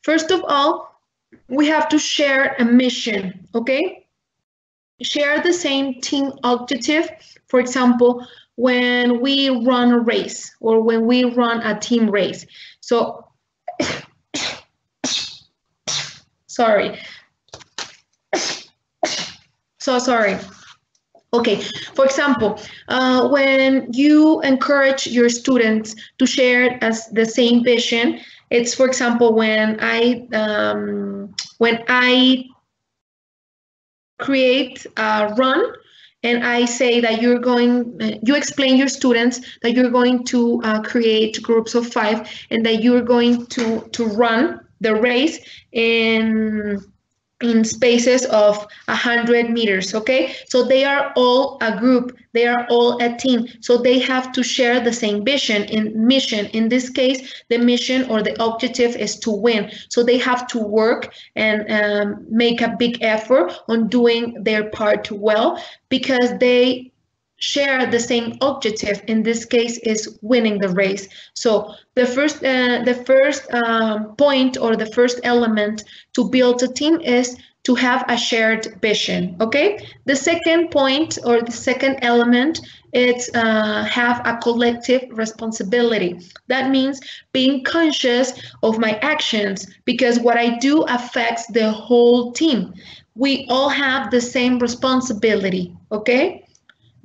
First of all, we have to share a mission, okay? Share the same team objective. For example, when we run a race or when we run a team race. So, sorry. So sorry. Okay, for example, when you encourage your students to share as the same vision, it's, for example, when I create a run and I say that you explain your students that you're going to create groups of 5 and that you're going to run the race in spaces of 100 meters, okay? So they are all a group, they are all a team, so they have to share the same vision and mission. In this case, the mission or the objective is to win. So they have to work and make a big effort on doing their part well, because they share the same objective. In this case is winning the race. So the first point or the first element to build a team is to have a shared vision, okay? The second point or the second element is have a collective responsibility. That means being conscious of my actions, because what I do affects the whole team. We all have the same responsibility, okay?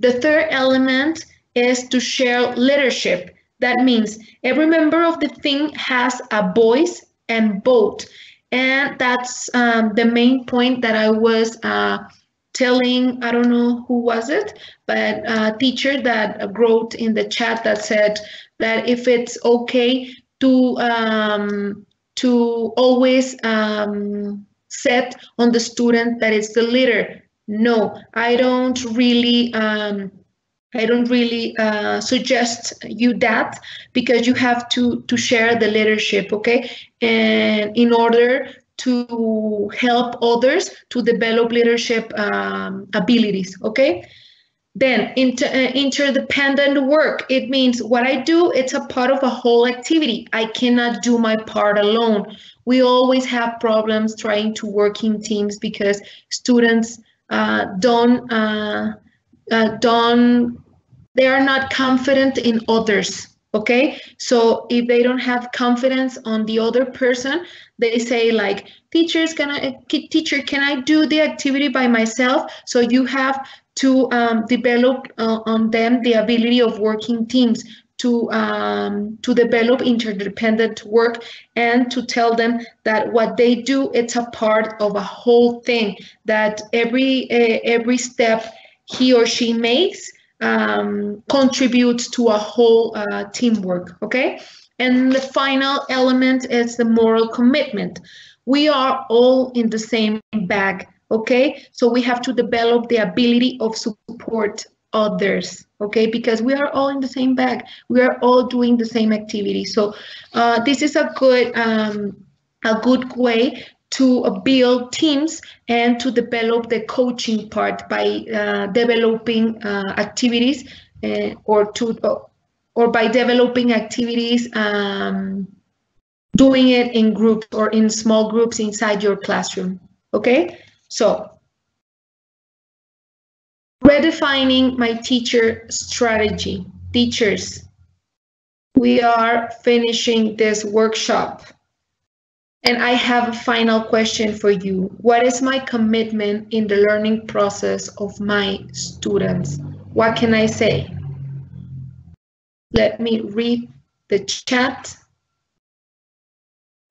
The third element is to share leadership. That means every member of the team has a voice and vote. And that's the main point that I was telling, I don't know who was it, but a teacher that wrote in the chat that said that if it's okay to always set on the student that it's the leader. No, I don't really suggest you that, because you have to share the leadership, okay? And in order to help others to develop leadership abilities, okay? Then interdependent work. It means what I do, it's a part of a whole activity. I cannot do my part alone. We always have problems trying to work in teams because students they are not confident in others, okay? So if they don't have confidence on the other person, they say like, teacher, can I do the activity by myself? So you have to develop on them the ability of working teams, to develop interdependent work, and to tell them that what they do, it's a part of a whole thing, that every step he or she makes contributes to a whole teamwork, okay? And the final element is the moral commitment. We are all in the same bag, okay? So we have to develop the ability of support others, okay? Because we are all in the same bag. We are all doing the same activity. So this is a good way to build teams and to develop the coaching part by developing activities or by developing activities, doing it in groups or in small groups inside your classroom, okay? So, redefining my teacher strategy. Teachers, we are finishing this workshop. And I have a final question for you. What is my commitment in the learning process of my students? What can I say? Let me read the chat.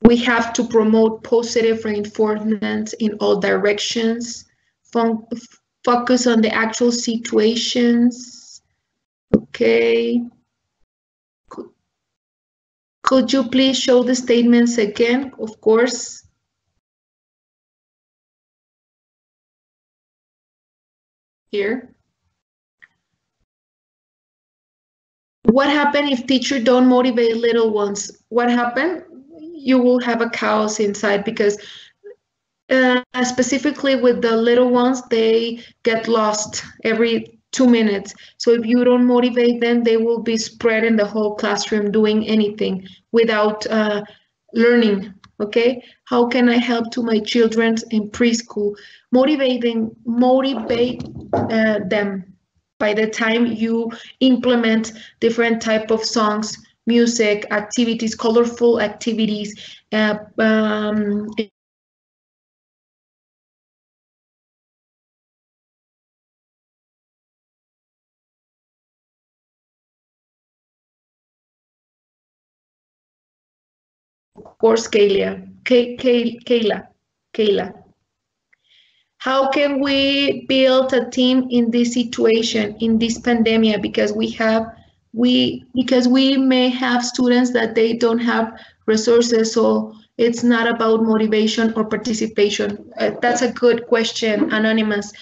We have to promote positive reinforcement in all directions. Focus on the actual situations. Okay. Could you please show the statements again? Of course. Here. What happens if teachers don't motivate little ones? What happens? You will have a chaos inside because specifically with the little ones, they get lost every 2 minutes. So if you don't motivate them, they will be spread in the whole classroom doing anything without learning. Okay, how can I help to my children in preschool? Motivate them. By the time you implement different type of songs, music, activities, colorful activities, of course, Kayla. How can we build a team in this situation, in this pandemic? Because we may have students that they don't have resources, so it's not about motivation or participation. That's a good question, Anonymous.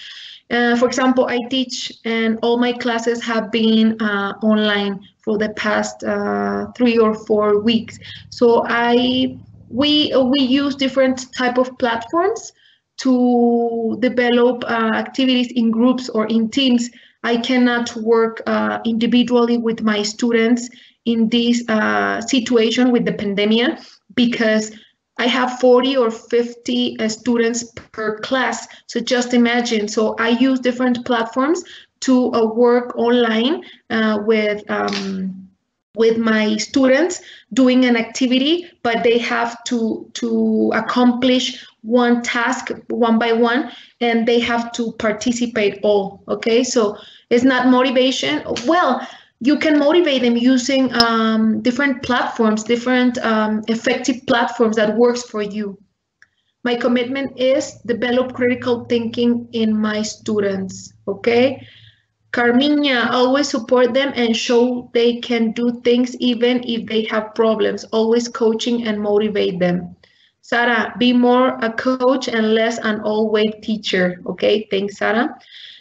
For example, I teach and all my classes have been online for the past 3 or 4 weeks. So we use different type of platforms to develop activities in groups or in teams. I cannot work individually with my students in this situation with the pandemic because I have 40 or 50 students per class. So just imagine. So I use different platforms to work online with my students doing an activity, but they have to accomplish one task one by one, and they have to participate all. Okay, so it's not motivation. Well, you can motivate them using different platforms, different effective platforms that works for you. My commitment is develop critical thinking in my students. Okay. Carmiña, always support them and show they can do things even if they have problems, always coaching and motivate them. Sara, be more a coach and less an all-way teacher. Okay, thanks, Sara.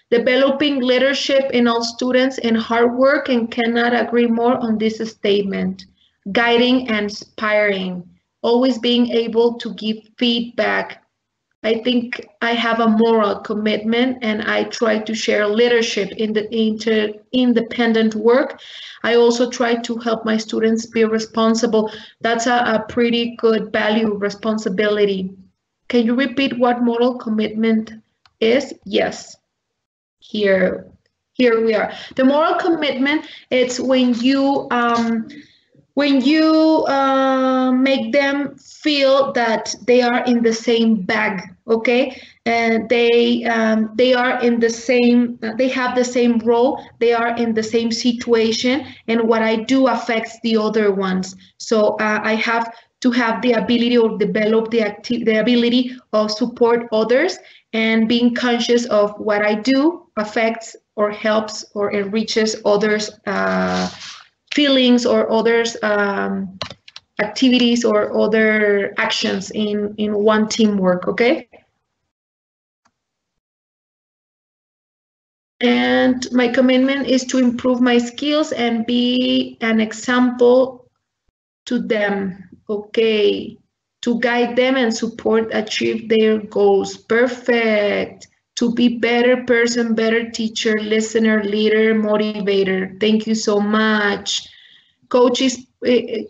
Developing leadership in all students and hard work, and cannot agree more on this statement. Guiding and inspiring, always being able to give feedback. I think I have a moral commitment and I try to share leadership in the independent work. I also try to help my students be responsible. That's a pretty good value, responsibility. Can you repeat what moral commitment is? Yes. Here we are. The moral commitment, it's when you make them feel that they are in the same bag, okay, and they are in the same, they have the same role, they are in the same situation, and what I do affects the other ones. So I have to have the ability or develop the ability of support others, and being conscious of what I do affects or helps or enriches others' feelings or others' activities or other actions in one teamwork, okay? And my commitment is to improve my skills and be an example to them, okay? To guide them and support achieve their goals. Perfect. To be better person, better teacher, listener, leader, motivator. Thank you so much. Coach is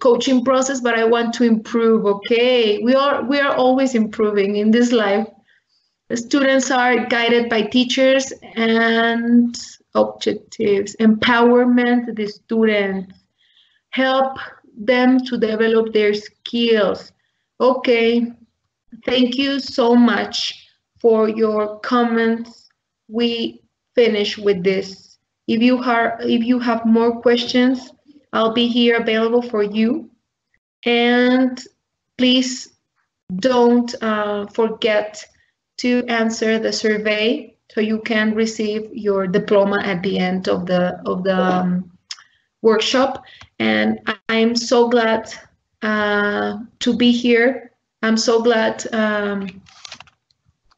coaching process, but I want to improve. Okay, we are always improving in this life. Students are guided by teachers and objectives. Empowerment the students. Help them to develop their skills. Okay, thank you so much for your comments. We finish with this. If you have more questions, I'll be here available for you. And please don't forget to answer the survey so you can receive your diploma at the end of the workshop. And I'm so glad to be here. I'm so glad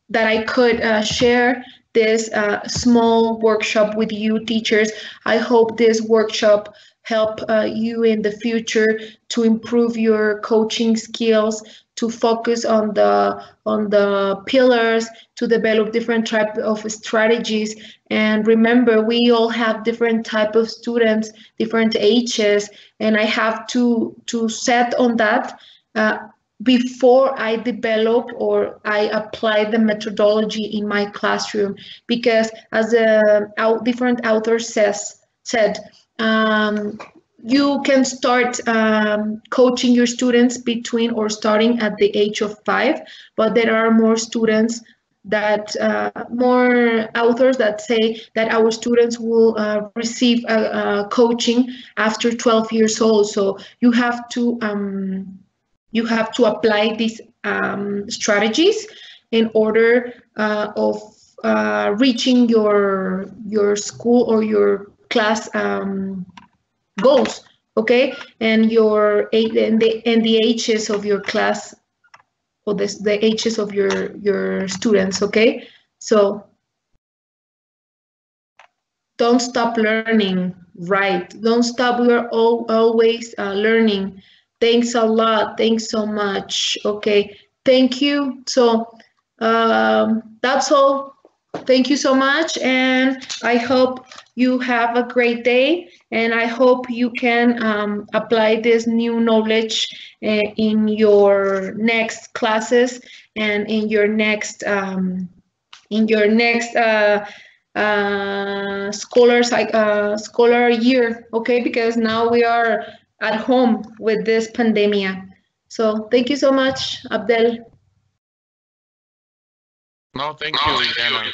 that I could share this small workshop with you teachers. I hope this workshop help you in the future to improve your coaching skills, to focus on the pillars, to develop different type of strategies. And remember, we all have different type of students, different ages, and I have to set on that before I develop or I apply the methodology in my classroom. Because as a different author said, you can start coaching your students between or starting at the age of 5, but there are more students that more authors that say that our students will receive coaching after 12 years old. So you have to apply these strategies in order of reaching your school or your class goals, okay, and the ages of your class or the ages of your students, okay. So don't stop learning, right? Don't stop. We are always learning. Thanks a lot. Thanks so much. Okay, thank you. So that's all. Thank you so much, and I hope you have a great day, and I hope you can apply this new knowledge in your next classes and in your next scholar year, okay? Because now we are at home with this pandemic. So thank you so much, Abdel. No, thank you, Ileana.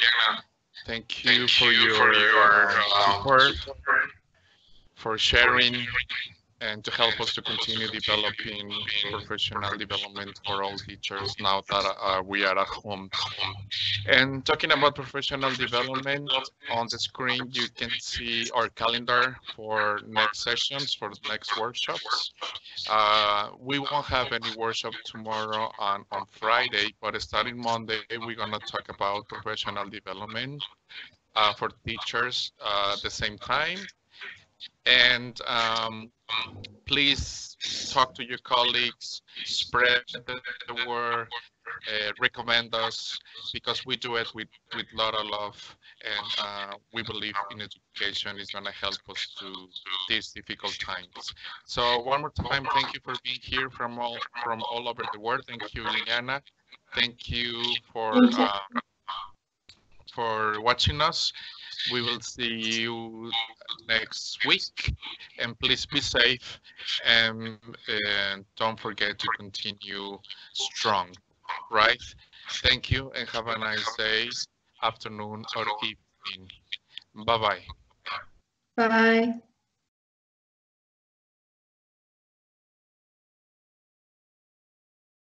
Thank you for your support, for sharing, and to help us to continue developing professional development for all teachers now that we are at home. And talking about professional development, on the screen you can see our calendar for next sessions, for the next workshops. We won't have any workshop tomorrow on Friday, but starting Monday, we're going to talk about professional development for teachers at the same time. And please talk to your colleagues, spread the word, recommend us, because we do it with a lot of love, and we believe in education is going to help us through these difficult times. So one more time, thank you for being here from all over the world. Thank you, Ileana. Thank you for watching us. We will see you next week, and please be safe, and don't forget to continue strong, right? Thank you, and have a nice day, afternoon, or evening. Bye-bye. Bye.